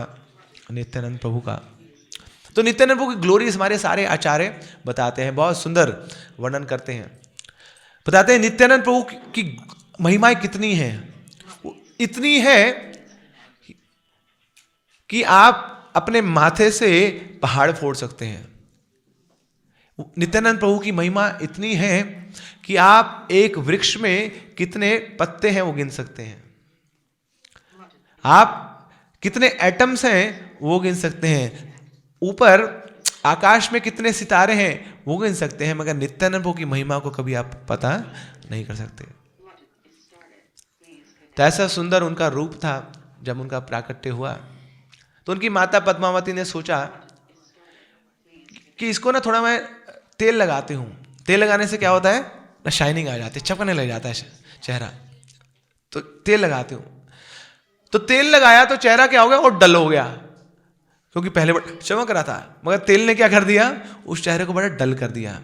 नित्यानंद प्रभु का। तो नित्यानंद प्रभु की ग्लोरी हमारे सारे आचार्य बताते हैं, बहुत सुंदर वर्णन करते हैं। बताते हैं नित्यानंद प्रभु की महिमाएं कितनी हैं। इतनी है कि आप अपने माथे से पहाड़ फोड़ सकते हैं। नित्यानंद प्रभु की महिमा इतनी है कि आप एक वृक्ष में कितने पत्ते हैं वो गिन सकते हैं, आप कितने एटम्स हैं वो गिन सकते हैं, ऊपर आकाश में कितने सितारे हैं वो गिन सकते हैं, मगर नित्यानंद प्रभु की महिमा को कभी आप पता नहीं कर सकते। तो ऐसा सुंदर उनका रूप था। जब उनका प्राकट्य हुआ तो उनकी माता पद्मावती ने सोचा कि इसको ना थोड़ा मैं तेल लगाती हूँ, तेल लगाने से क्या होता है ना, शाइनिंग आ जाती है, चमकने लग जाता है चेहरा, तो तेल लगाती हूँ। तो तेल लगाया तो चेहरा क्या हो गया, और डल हो गया, क्योंकि पहले बड़ा चमक रहा था, मगर तेल ने क्या कर दिया, उस चेहरे को बड़ा डल कर दिया।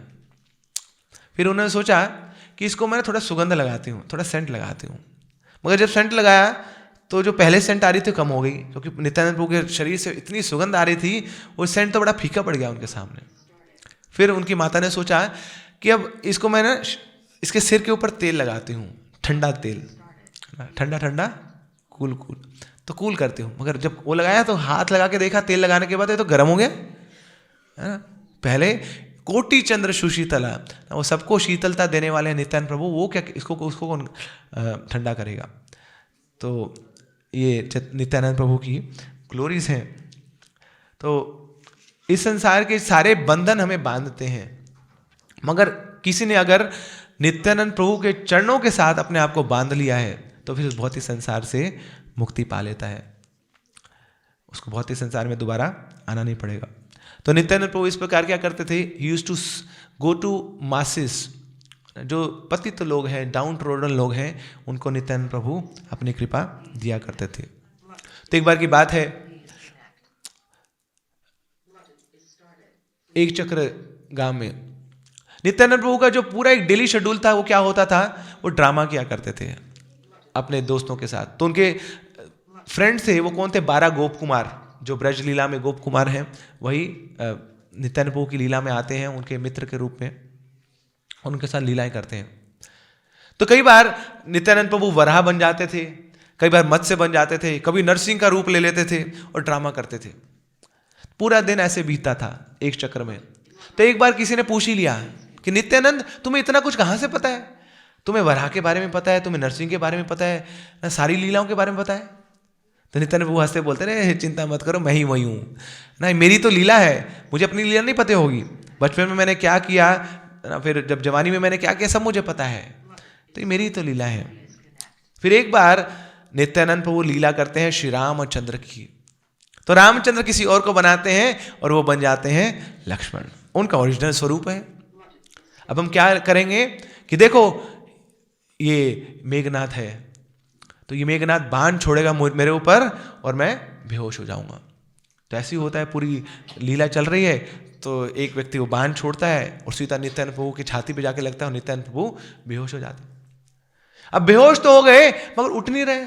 फिर उन्होंने सोचा कि इसको मैं थोड़ा सुगंध लगाती हूँ, थोड़ा सेंट लगाती हूँ। मगर जब सेंट लगाया तो जो पहले सेंट आ रही थी कम हो गई, क्योंकि नित्यानंद प्रभु के शरीर से इतनी सुगंध आ रही थी, वो सेंट तो बड़ा फीका पड़ गया उनके सामने। फिर उनकी माता ने सोचा कि अब इसको मैं ना इसके सिर के ऊपर तेल लगाती हूँ, ठंडा तेल, ठंडा ठंडा कूल कूल, तो कूल करती हूँ। मगर जब वो लगाया तो हाथ लगा के देखा तेल लगाने के बाद ये तो गर्म हो गया, है ना। पहले कोटि चंद्र सुशीतला, वो सबको शीतलता देने वाले नित्यानंद प्रभु, वो क्या इसको उसको कौन ठंडा करेगा। तो ये नित्यानंद प्रभु की ग्लोरीज हैं। तो इस संसार के सारे बंधन हमें बांधते हैं, मगर किसी ने अगर नित्यानंद प्रभु के चरणों के साथ अपने आप को बांध लिया है तो फिर उस भौतिक संसार से मुक्ति पा लेता है, उसको भौतिक संसार में दोबारा आना नहीं पड़ेगा। तो नित्यानंद प्रभु इस प्रकार क्या करते थे, he used to go to masses, जो पतित लोग हैं, डाउन ट्रोडन लोग हैं, उनको नित्यानंद प्रभु अपनी कृपा दिया करते थे। तो एक बार की बात है, एक चक्र गांव में नित्यानंद प्रभु का जो पूरा एक डेली शेड्यूल था, वो क्या होता था, वो ड्रामा किया करते थे अपने दोस्तों के साथ। तो उनके फ्रेंड थे, वो कौन थे, 12 गोप कुमार, जो ब्रज लीला में गोप कुमार हैं, वही नित्यानंद प्रभु की लीला में आते हैं उनके मित्र के रूप में, उनके साथ लीलाएं करते हैं। तो कई बार नित्यानंद प्रभु वराह बन जाते थे, कई बार मत्स्य बन जाते थे, कभी नरसिंह का रूप ले लेते थे और ड्रामा करते थे। पूरा दिन ऐसे बीतता था एक चक्र में। तो एक बार किसी ने पूछ ही लिया कि नित्यानंद तुम्हें इतना कुछ कहां से पता है, तुम्हें वराह के बारे में पता है, तुम्हें नरसिंह के बारे में पता है ना, सारी लीलाओं के बारे में पता है। तो नित्यानंद प्रभु हंसते बोलते रहे, चिंता मत करो, मैं ही वही हूं ना, मेरी तो लीला है, मुझे अपनी लीला नहीं पता होगी, बचपन में मैंने क्या किया ना, फिर जब जवानी में मैंने क्या किया, सब मुझे पता है, तो ये मेरी तो लीला है। फिर एक बार नित्यानंद प्रभु लीला करते हैं श्री रामचंद्र की। तो रामचंद्र किसी और को बनाते हैं और वो बन जाते हैं लक्ष्मण, उनका ओरिजिनल स्वरूप है। अब हम क्या करेंगे कि देखो ये मेघनाथ है, तो ये मेघनाथ बाण छोड़ेगा मेरे ऊपर और मैं बेहोश हो जाऊंगा। तो ऐसे ही होता है, पूरी लीला चल रही है, तो एक व्यक्ति वो बाण छोड़ता है और सीधा नित्यानंद प्रभु की छाती पे जाके लगता है और नित्यानंद प्रभु बेहोश हो जाते। अब बेहोश तो हो गए मगर उठ नहीं रहे,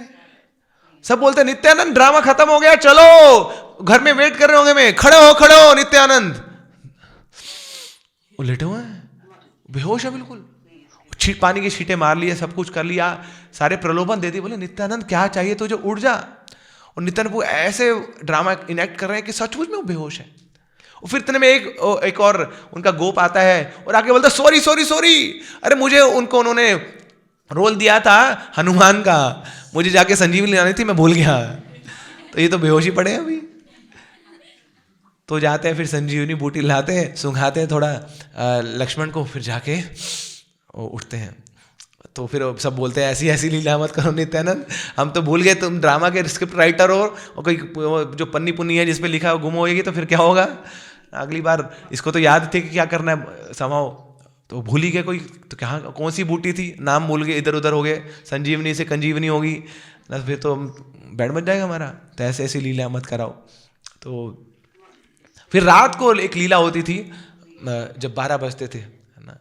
सब बोलते नित्यानंद ड्रामा खत्म हो गया, चलो घर में वेट कर रहे होंगे, मैं खड़े हो नित्यानंद। वो लेटे हुए हैं, बेहोश है बिल्कुल, पानी की छींटे मार लिए, सब कुछ कर लिया, सारे प्रलोभन दे दिए, बोले नित्यानंद क्या चाहिए तुझे, उठ जा। और नित्यानंद प्रभु ऐसे ड्रामा इनेक्ट कर रहे हैं कि सचमुच में वो बेहोश है। और फिर इतने में एक और उनका गोप आता है और आके बोलता सॉरी सॉरी सॉरी, अरे मुझे उन्होंने रोल दिया था हनुमान का, मुझे जाके संजीवनी लानी थी, मैं भूल गया। तो ये तो बेहोश ही पड़े अभी। तो जाते हैं, फिर संजीवनी बूटी लाते हैं, सुंघाते हैं थोड़ा लक्ष्मण को, फिर जाके उठते हैं। तो फिर सब बोलते हैं ऐसी ऐसी लीला मत करो नित्यानंद, हम तो भूल गए तुम ड्रामा के स्क्रिप्ट राइटर हो, और कोई जो पन्नी पुन्नी है जिसपे लिखा है गुम होएगी तो फिर क्या होगा, अगली बार इसको तो याद थे कि क्या करना है समाओ, तो भूल ही गए कोई, तो क्या कौन सी बूटी थी, नाम भूल गए, इधर उधर हो गए, संजीवनी से कंजीवनी होगी ना, फिर तो बैठ बच जाएगा हमारा। तो ऐसे ऐसी लीला मत कराओ। तो फिर रात को एक लीला होती थी, जब 12 बजते थे ना,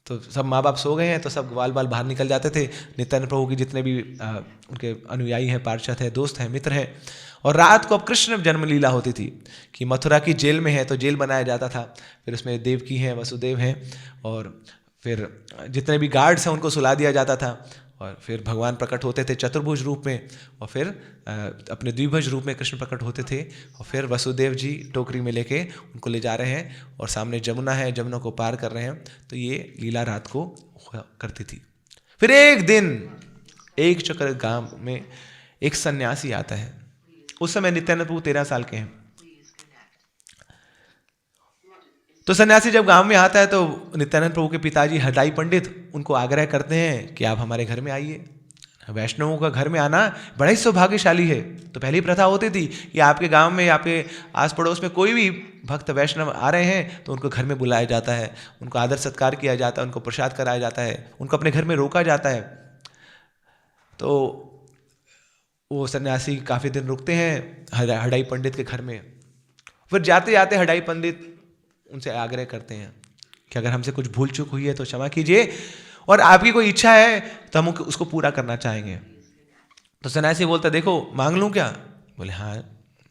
तो सब माँ बाप सो गए हैं, तो सब ग्वाल बाल बाहर निकल जाते थे, नित्यानंद प्रभु की जितने भी उनके अनुयायी हैं, पार्षद हैं, दोस्त हैं, मित्र हैं। और रात को अब कृष्ण जन्म लीला होती थी कि मथुरा की जेल में है, तो जेल बनाया जाता था, फिर उसमें देवकी हैं, वसुदेव हैं, और फिर जितने भी गार्ड्स हैं उनको सुला दिया जाता था। और फिर भगवान प्रकट होते थे चतुर्भुज रूप में, और फिर अपने द्विभुज रूप में कृष्ण प्रकट होते थे, और फिर वसुदेव जी टोकरी में लेके उनको ले जा रहे हैं, और सामने जमुना है, जमुना को पार कर रहे हैं। तो ये लीला रात को करती थी। फिर एक दिन एक चक्र गांव में एक सन्यासी आता है, उस समय नित्यानंद प्रभु 13 साल के हैं। तो सन्यासी जब गांव में आता है तो नित्यानंद प्रभु के पिताजी हरदाई पंडित उनको आग्रह करते हैं कि आप हमारे घर में आइए, वैष्णवों का घर में आना बड़ा ही सौभाग्यशाली है। तो पहली प्रथा होती थी कि आपके गांव में, आपके आस पड़ोस में कोई भी भक्त वैष्णव आ रहे हैं तो उनको घर में बुलाया जाता है, उनको आदर सत्कार किया जाता है, उनको प्रसाद कराया जाता है, उनको अपने घर में रोका जाता है। तो वो सन्यासी काफ़ी दिन रुकते हैं हडाई पंडित के घर में। फिर जाते जाते हडाई पंडित उनसे आग्रह करते हैं कि अगर हमसे कुछ भूल चूक हुई है तो क्षमा कीजिए, और आपकी कोई इच्छा है तो हम उसको पूरा करना चाहेंगे। तो सन्यासी बोलता, देखो मांग लूँ क्या? बोले हाँ,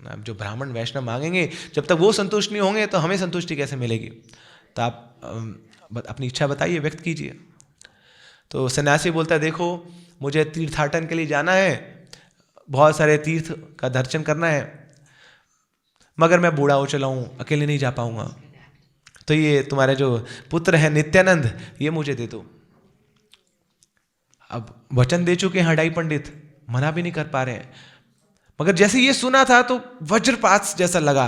अब जो ब्राह्मण वैष्णव मांगेंगे, जब तक वो संतुष्ट नहीं होंगे तो हमें संतुष्टि कैसे मिलेगी? तो आप अपनी इच्छा बताइए, व्यक्त कीजिए। तो सन्यासी बोलता है, देखो मुझे तीर्थाटन के लिए जाना है, बहुत सारे तीर्थ का दर्शन करना है, मगर मैं बूढ़ा हो चला हूँ, अकेले नहीं जा पाऊँगा। तो ये तुम्हारे जो पुत्र है नित्यानंद, ये मुझे दे दो। अब वचन दे चुके हैं हडाई पंडित, मना भी नहीं कर पा रहे हैं। मगर जैसे ये सुना था तो वज्रपात जैसा लगा,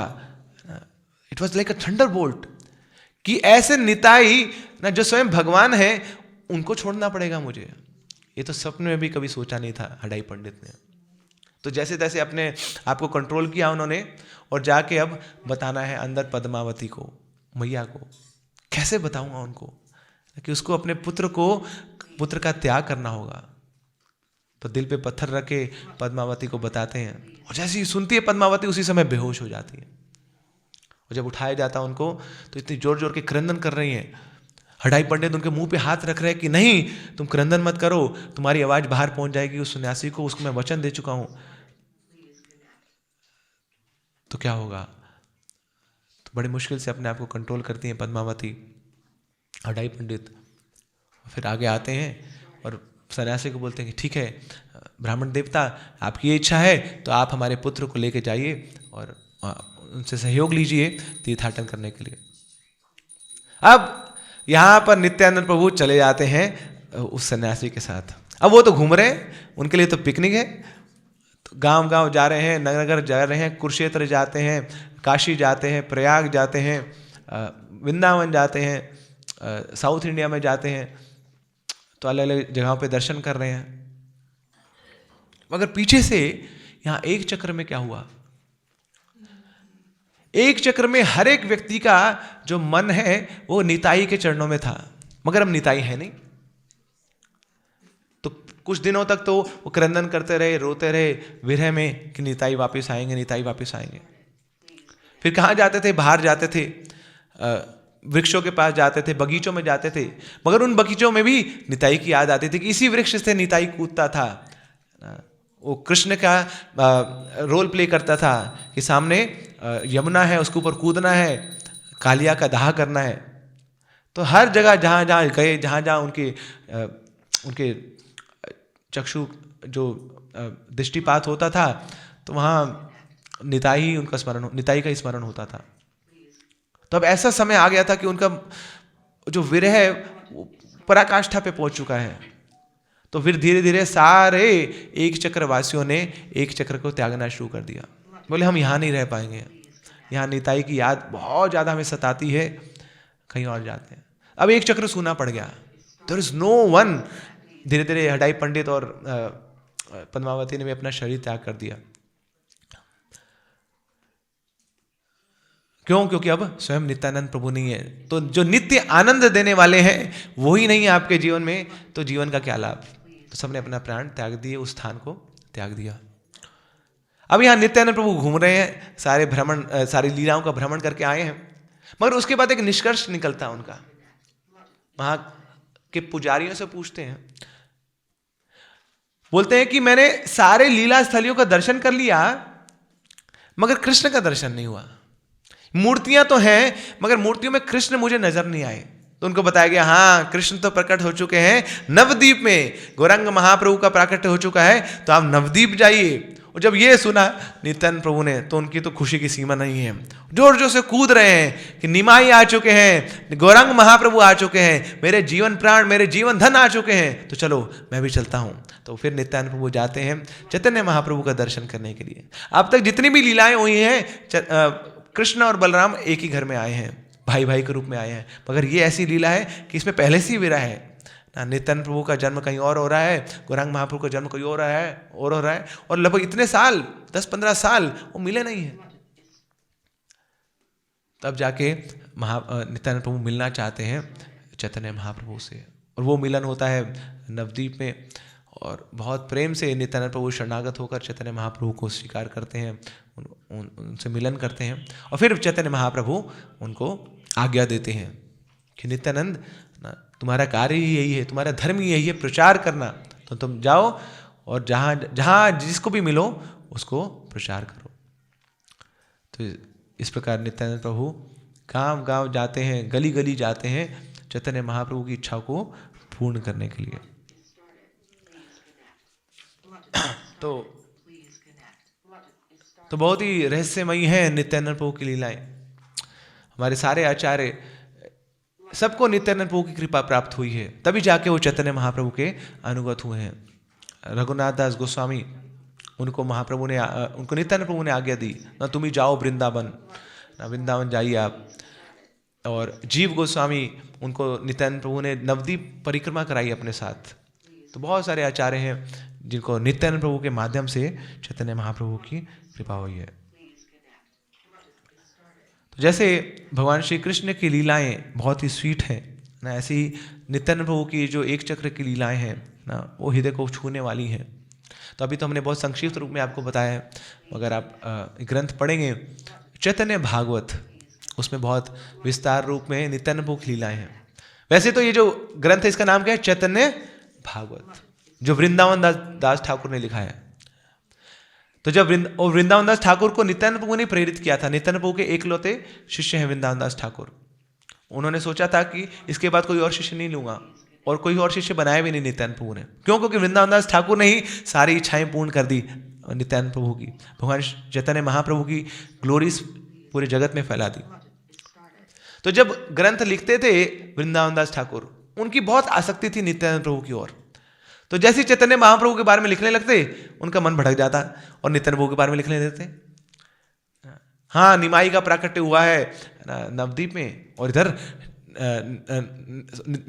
it was like a thunder bolt, कि ऐसे निताई ना जो स्वयं भगवान है उनको छोड़ना पड़ेगा मुझे। ये तो सपने में भी कभी सोचा नहीं था हडाई पंडित ने। तो जैसे तैसे अपने आप को कंट्रोल किया उन्होंने, और जाके अब बताना है अंदर पद्मावती को, मैया को। कैसे बताऊंगा उनको कि उसको अपने पुत्र का त्याग करना होगा। तो दिल पे पत्थर रख के पद्मावती को बताते हैं, और जैसे ही सुनती है पद्मावती उसी समय बेहोश हो जाती है। और जब उठाया जाता उनको तो इतनी जोर जोर के क्रंदन कर रही हैं। हडाई पंडित उनके मुंह पे हाथ रख रहे हैं कि नहीं, तुम क्रंदन मत करो, तुम्हारी आवाज बाहर पहुंच जाएगी उस सन्यासी को, उसको मैं वचन दे चुका हूं। तो क्या होगा? तो बड़ी मुश्किल से अपने आप को कंट्रोल करती हैं पद्मावती, हडाई पंडित। फिर आगे आते हैं और सन्यासी को बोलते हैं कि ठीक है ब्राह्मण देवता, आपकी ये इच्छा है तो आप हमारे पुत्र को लेके जाइए और उनसे सहयोग लीजिए तीर्थाटन करने के लिए। अब यहाँ पर नित्यानंद प्रभु चले जाते हैं उस सन्यासी के साथ। अब वो तो घूम रहे हैं, उनके लिए तो पिकनिक है। तो गांव गांव जा रहे हैं, नगर नगर जा रहे हैं, कुरुक्षेत्र जाते हैं, काशी जाते हैं, प्रयाग जाते हैं, वृंदावन जाते हैं, साउथ इंडिया में जाते हैं, तो अलग अलग जगहों पे दर्शन कर रहे हैं। मगर पीछे से यहाँ एक चक्र में क्या हुआ? एक चक्र में हर एक व्यक्ति का जो मन है वो निताई के चरणों में था, मगर अब निताई है नहीं। तो कुछ दिनों तक तो वो क्रंदन करते रहे, रोते रहे विरह में कि निताई वापस आएंगे, निताई वापस आएंगे। फिर कहाँ जाते थे? बाहर जाते थे, वृक्षों के पास जाते थे, बगीचों में जाते थे, मगर उन बगीचों में भी निताई की याद आती थी कि इसी वृक्ष से निताई कूदता था। वो कृष्ण का रोल प्ले करता था कि सामने यमुना है, उसके ऊपर कूदना है, कालिया का दाह करना है। तो हर जगह जहाँ जहाँ गए, जहाँ जहाँ उनके चक्षु जो दृष्टिपात होता था, तो वहाँ निताई का स्मरण होता था। तो अब ऐसा समय आ गया था कि उनका जो विरह है वो पराकाष्ठा पे पहुंच चुका है। तो फिर धीरे धीरे सारे एक चक्र वासियों ने एक चक्र को त्यागना शुरू कर दिया। बोले हम यहाँ नहीं रह पाएंगे, यहाँ निताई की याद बहुत ज़्यादा हमें सताती है, कहीं और जाते हैं। अब एक चक्र सूना पड़ गया, देयर इज नो वन। धीरे धीरे हडाई पंडित और पद्मावती ने भी अपना शरीर त्याग कर दिया। क्यों? क्योंकि अब स्वयं नित्यानंद प्रभु नहीं है। तो जो नित्य आनंद देने वाले हैं वो ही नहीं है आपके जीवन में, तो जीवन का क्या लाभ? तो सबने अपना प्राण त्याग दिए, उस स्थान को त्याग दिया। अब यहाँ नित्यानंद प्रभु घूम रहे हैं, सारी लीलाओं का भ्रमण करके आए हैं। मगर उसके बाद एक निष्कर्ष निकलता है उनका। वहां के पुजारियों से पूछते हैं, बोलते हैं कि मैंने सारे लीला स्थलियों का दर्शन कर लिया, मगर कृष्ण का दर्शन नहीं हुआ। मूर्तियां तो हैं, मगर मूर्तियों में कृष्ण मुझे नजर नहीं आए। तो उनको बताया गया, हाँ कृष्ण तो प्रकट हो चुके हैं नवद्वीप में, गौरांग महाप्रभु का प्राकट्य हो चुका है, तो आप नवद्वीप जाइए। और जब ये सुना नित्यानंद प्रभु ने, तो उनकी तो खुशी की सीमा नहीं है, जोर जोर से कूद रहे हैं कि निमाई आ चुके हैं, गौरांग महाप्रभु आ चुके हैं, मेरे जीवन प्राण, मेरे जीवन धन आ चुके हैं, तो चलो मैं भी चलता हूँ। तो फिर नित्यानंद प्रभु जाते हैं चैतन्य महाप्रभु का दर्शन करने के लिए। अब तक जितनी भी लीलाएं हुई हैं, कृष्ण और बलराम एक ही घर में आए हैं, भाई भाई के रूप में आए हैं, मगर ये ऐसी लीला है कि इसमें पहले से ही विरह है। नित्यानंद प्रभु का जन्म कहीं और हो रहा है, गौरांग महाप्रभु का जन्म कहीं और हो रहा है, और लगभग इतने साल 10-15 साल वो मिले नहीं है। तब जाके नित्यानंद प्रभु मिलना चाहते हैं चैतन्य महाप्रभु से, और वो मिलन होता है नवद्वीप में, और बहुत प्रेम से नित्यानंद प्रभु शरणागत होकर चैतन्य महाप्रभु को स्वीकार करते हैं, उनसे मिलन करते हैं, और फिर चैतन्य महाप्रभु उनको आज्ञा देते हैं कि नित्यानंद, तुम्हारा कार्य ही यही है, तुम्हारा धर्म ही यही है, प्रचार करना, तो तुम जाओ और जहाँ जहाँ जिसको भी मिलो उसको प्रचार करो। तो इस प्रकार नित्यानंद प्रभु गांव गांव जाते हैं, गली गली जाते हैं चैतन्य महाप्रभु की इच्छा को पूर्ण करने के लिए। तो बहुत ही रहस्यमयी है नित्यानंद प्रभु की लीलाएं। हमारे सारे आचार्य सबको नित्यानंद प्रभु की कृपा प्राप्त हुई है, तभी जाके वो चैतन्य महाप्रभु के अनुगत हुए हैं। रघुनाथ दास गोस्वामी, उनको नित्यानंद प्रभु ने आज्ञा दी, ना तुम ही जाओ वृंदावन, ना वृंदावन जाइए आप। और जीव गोस्वामी, उनको नित्यानंद प्रभु ने नवद्वीप परिक्रमा कराई अपने साथ। तो बहुत सारे आचार्य हैं जिनको नित्यानंद प्रभु के माध्यम से चैतन्य महाप्रभु की कृपा हुई है। तो जैसे भगवान श्री कृष्ण की लीलाएं बहुत ही स्वीट हैं ना, ऐसी ही नित्यानंद प्रभु की जो एक चक्र की लीलाएं हैं ना, वो हृदय को छूने वाली हैं। तो अभी तो हमने बहुत संक्षिप्त रूप में आपको बताया है, मगर आप ग्रंथ पढ़ेंगे चैतन्य भागवत, उसमें बहुत विस्तार रूप में नित्यानंद प्रभु की लीलाएं हैं। वैसे तो ये जो ग्रंथ है इसका नाम क्या है? चैतन्य भागवत, जो वृंदावन दास ठाकुर ने लिखा है। तो जब वृंदावन दास ठाकुर को नित्यानंद प्रभु ने प्रेरित किया था, नित्यानंद प्रभु के एकलौते शिष्य हैं वृंदावन दास ठाकुर। उन्होंने सोचा था कि इसके बाद कोई और शिष्य नहीं लूंगा, और कोई और शिष्य बनाया भी नहीं नित्यानंद प्रभु ने। क्यों? क्योंकि वृंदावन दास ठाकुर ने ही सारी इच्छाएं पूर्ण कर दी नित्यानंद प्रभु की, भगवान चैतन्य महाप्रभु की ग्लोरीज पूरे जगत में फैला दी। तो जब ग्रंथ लिखते थे वृंदावन दास ठाकुर, उनकी बहुत आसक्ति थी नित्यानंद प्रभु की ओर। तो जैसे चैतन्य महाप्रभु के बारे में लिखने लगते, उनका मन भटक जाता और नित्यानंद प्रभु के बारे में लिखने देते। हाँ, निमाई का प्राकट्य हुआ है नवद्वीप में, और इधर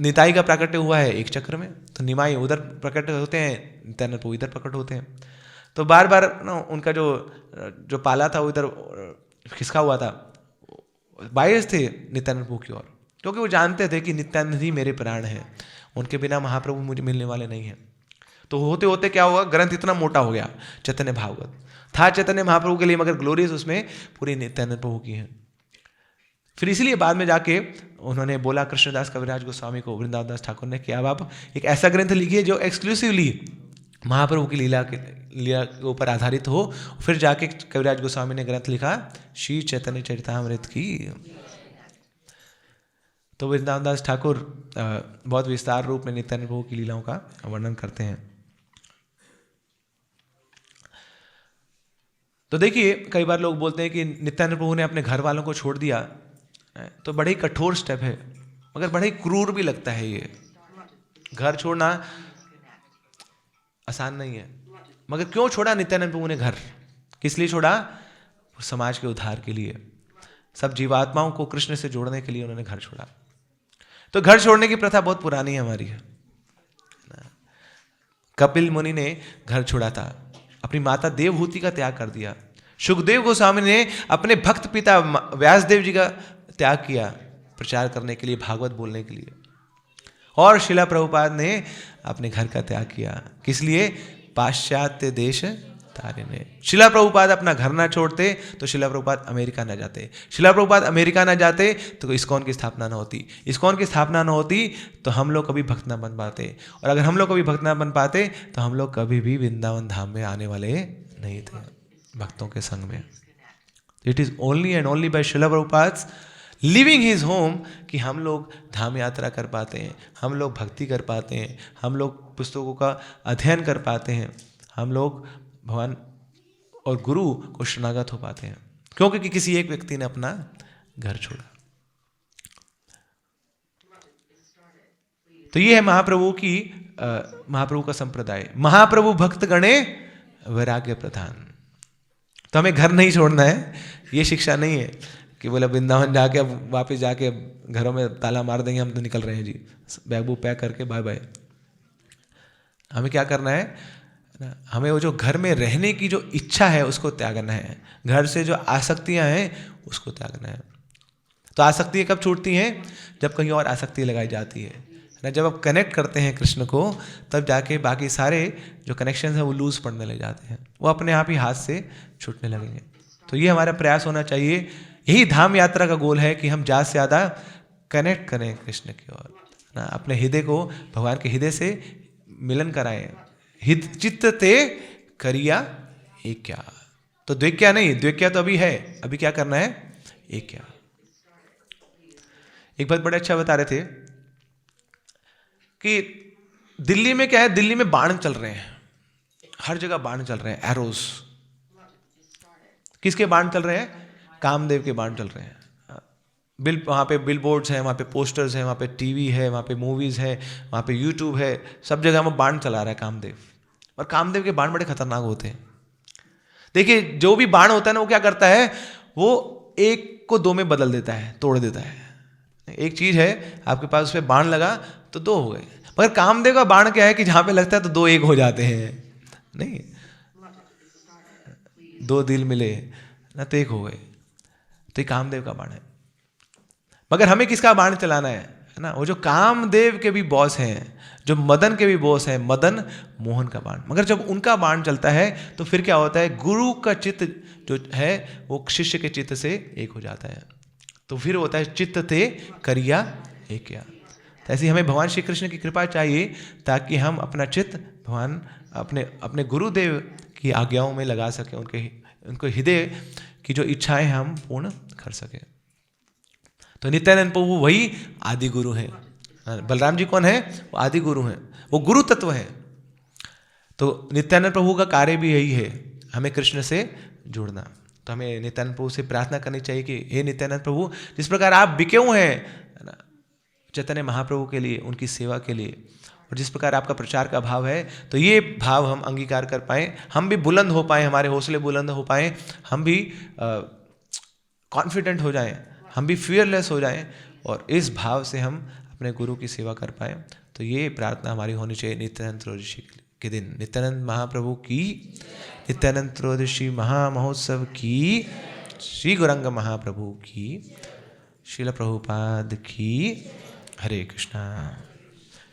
निताई का प्राकट्य हुआ है एक चक्र में। तो निमाई उधर प्रकट होते हैं, नित्यानंद प्रभु इधर प्रकट होते हैं। तो बार बार उनका जो पाला था वो इधर खिसका हुआ था, बायस थे नित्यानंद प्रभु की ओर, क्योंकि वो जानते थे कि नित्यानंद ही मेरे प्राण हैं, उनके बिना महाप्रभु मुझे मिलने वाले नहीं हैं। तो होते होते क्या हुआ, ग्रंथ इतना मोटा हो गया। चैतन्य भागवत था चैतन्य महाप्रभु के लिए, मगर ग्लोरीज उसमें पूरी नित्यानंद प्रभु की है। फिर इसलिए बाद में जाके उन्होंने बोला कृष्णदास कविराज गोस्वामी को, वृंदावन दास ठाकुर ने, कि अब आप एक ऐसा ग्रंथ लिखिए जो एक्सक्लूसिवली महाप्रभु की लीला के ऊपर आधारित हो। फिर जाके कविराज गोस्वामी ने ग्रंथ लिखा श्री चैतन्य चरितामृत की। तो वृंदावन दास ठाकुर बहुत विस्तार रूप में नित्यानंद प्रभु की लीलाओं का वर्णन करते हैं। तो देखिए, कई बार लोग बोलते हैं कि नित्यानंद प्रभु ने अपने घर वालों को छोड़ दिया, तो बड़े ही कठोर स्टेप है, मगर बड़े ही क्रूर भी लगता है। ये घर छोड़ना आसान नहीं है, मगर क्यों छोड़ा नित्यानंद प्रभु ने घर? किस लिए छोड़ा? समाज के उद्धार के लिए, सब जीवात्माओं को कृष्ण से जोड़ने के लिए उन्होंने घर छोड़ा। तो घर छोड़ने की प्रथा बहुत पुरानी है हमारी। कपिल मुनि ने घर छोड़ा था, अपनी माता देवहूति का त्याग कर दिया। सुखदेव गोस्वामी ने अपने भक्त पिता व्यासदेव जी का त्याग किया प्रचार करने के लिए, भागवत बोलने के लिए। और शिला प्रभुपाद ने अपने घर का त्याग किया, किस लिए? पाश्चात्य देश तारिणे। शिला प्रभुपाद अपना घर ना छोड़ते तो शिला प्रभुपाद अमेरिका ना जाते, शिला प्रभुपाद अमेरिका ना जाते तो इस्कॉन की स्थापना ना होती, इस्कॉन की स्थापना ना होती तो हम लोग कभी भक्त ना बन पाते, और अगर हम लोग कभी भक्त ना बन पाते तो हम लोग कभी भी वृंदावन धाम में आने वाले नहीं थे भक्तों के संग में। It is only and only by Shila Prabhupada living his home कि हम लोग धाम यात्रा कर पाते हैं, हम लोग भक्ति कर पाते हैं, हम लोग पुस्तकों का अध्ययन कर पाते हैं, हम लोग भगवान और गुरु को शरणागत हो पाते हैं, क्योंकि किसी एक व्यक्ति ने अपना घर छोड़ा। तो ये है महाप्रभु का संप्रदाय। महाप्रभु भक्त गणे वैराग्य प्रधान। तो हमें घर नहीं छोड़ना है, ये शिक्षा नहीं है कि बोले वृंदावन जाके अब वापस जाके अब घरों में ताला मार देंगे, हम तो निकल रहे हैं जी, बैग बुक पैक करके बाय बाय। हमें क्या करना है, हमें वो जो घर में रहने की जो इच्छा है उसको त्यागना है, घर से जो आसक्तियां हैं उसको त्यागना है। तो आसक्ति कब छूटती हैं, जब कहीं और आसक्ति लगाई जाती है ना। जब आप कनेक्ट करते हैं कृष्ण को, तब जाके बाकी सारे जो कनेक्शन हैं वो लूज पड़ने लग जाते हैं, वो अपने आप ही हाथ से छूटने लगेंगे। तो ये हमारा प्रयास होना चाहिए, यही धाम यात्रा का गोल है कि हम ज़्यादा से ज़्यादा कनेक्ट करें कृष्ण की ओर ना, अपने हृदय को भगवान के हृदय से मिलन कराएं। हित चित्त ते करिया एक क्या, तो द्वेक्या नहीं, द्वेक्या तो अभी है, अभी क्या करना है, एक क्या। एक बात बड़ा अच्छा बता रहे थे कि दिल्ली में क्या है, दिल्ली में बाण चल रहे हैं, हर जगह बाण चल रहे हैं, एरोस। किसके बाण चल रहे हैं, कामदेव के बाण चल रहे हैं। वहाँ पे बिल बोर्ड्स हैं, वहाँ पे पोस्टर्स हैं, वहाँ पे टीवी है, वहाँ पे मूवीज है, वहाँ पे यूट्यूब है, सब जगह में बाण चला रहा है कामदेव। और कामदेव के बाण बड़े खतरनाक होते हैं। देखिए जो भी बाण होता है ना, वो क्या करता है, वो एक को दो में बदल देता है, तोड़ देता है। एक चीज है आपके पास, उस पर बाण लगा तो दो हो गए, मगर कामदेव का बाण क्या है कि जहां पे लगता है तो दो एक हो जाते हैं। नहीं, दो दिल मिले ना तो एक हो गए, तो ये कामदेव का बाण है। मगर हमें किसका बाण चलाना है ना, वो जो कामदेव के भी बॉस हैं, जो मदन के भी बॉस हैं, मदन मोहन का बाण। मगर जब उनका बाण चलता है तो फिर क्या होता है, गुरु का चित्त जो है वो शिष्य के चित्त से एक हो जाता है, तो फिर होता है चित्त ते करिया एक क्या। तो ऐसे हमें भगवान श्री कृष्ण की कृपा चाहिए ताकि हम अपना चित्त भगवान अपने गुरुदेव की आज्ञाओं में लगा सकें, उनको हृदय की जो इच्छाएं हम पूर्ण कर सकें। तो नित्यानंद प्रभु वही आदि गुरु हैं। बलराम जी कौन है, वो आदि गुरु हैं, वो गुरु तत्व है। तो नित्यानंद प्रभु का कार्य भी यही है, हमें कृष्ण से जुड़ना। तो हमें नित्यानंद प्रभु से प्रार्थना करनी चाहिए कि हे नित्यानंद प्रभु, जिस प्रकार आप बिके हुए हैं चैतन्य महाप्रभु के लिए, उनकी सेवा के लिए, और जिस प्रकार आपका प्रचार का भाव है, तो ये भाव हम अंगीकार कर पाएँ, हम भी बुलंद हो पाएँ, हमारे हौसले बुलंद हो पाएँ, हम भी कॉन्फिडेंट हो जाएं, हम भी फियरलेस हो जाएं, और इस भाव से हम अपने गुरु की सेवा कर पाएँ। तो ये प्रार्थना हमारी होनी चाहिए नित्यानंद त्रयोदशी के दिन। नित्यानंद महाप्रभु की, नित्यानंद त्रयोदशी महामहोत्सव की, श्री गौरांग महाप्रभु की, श्रील प्रभुपाद की। हरे कृष्णा।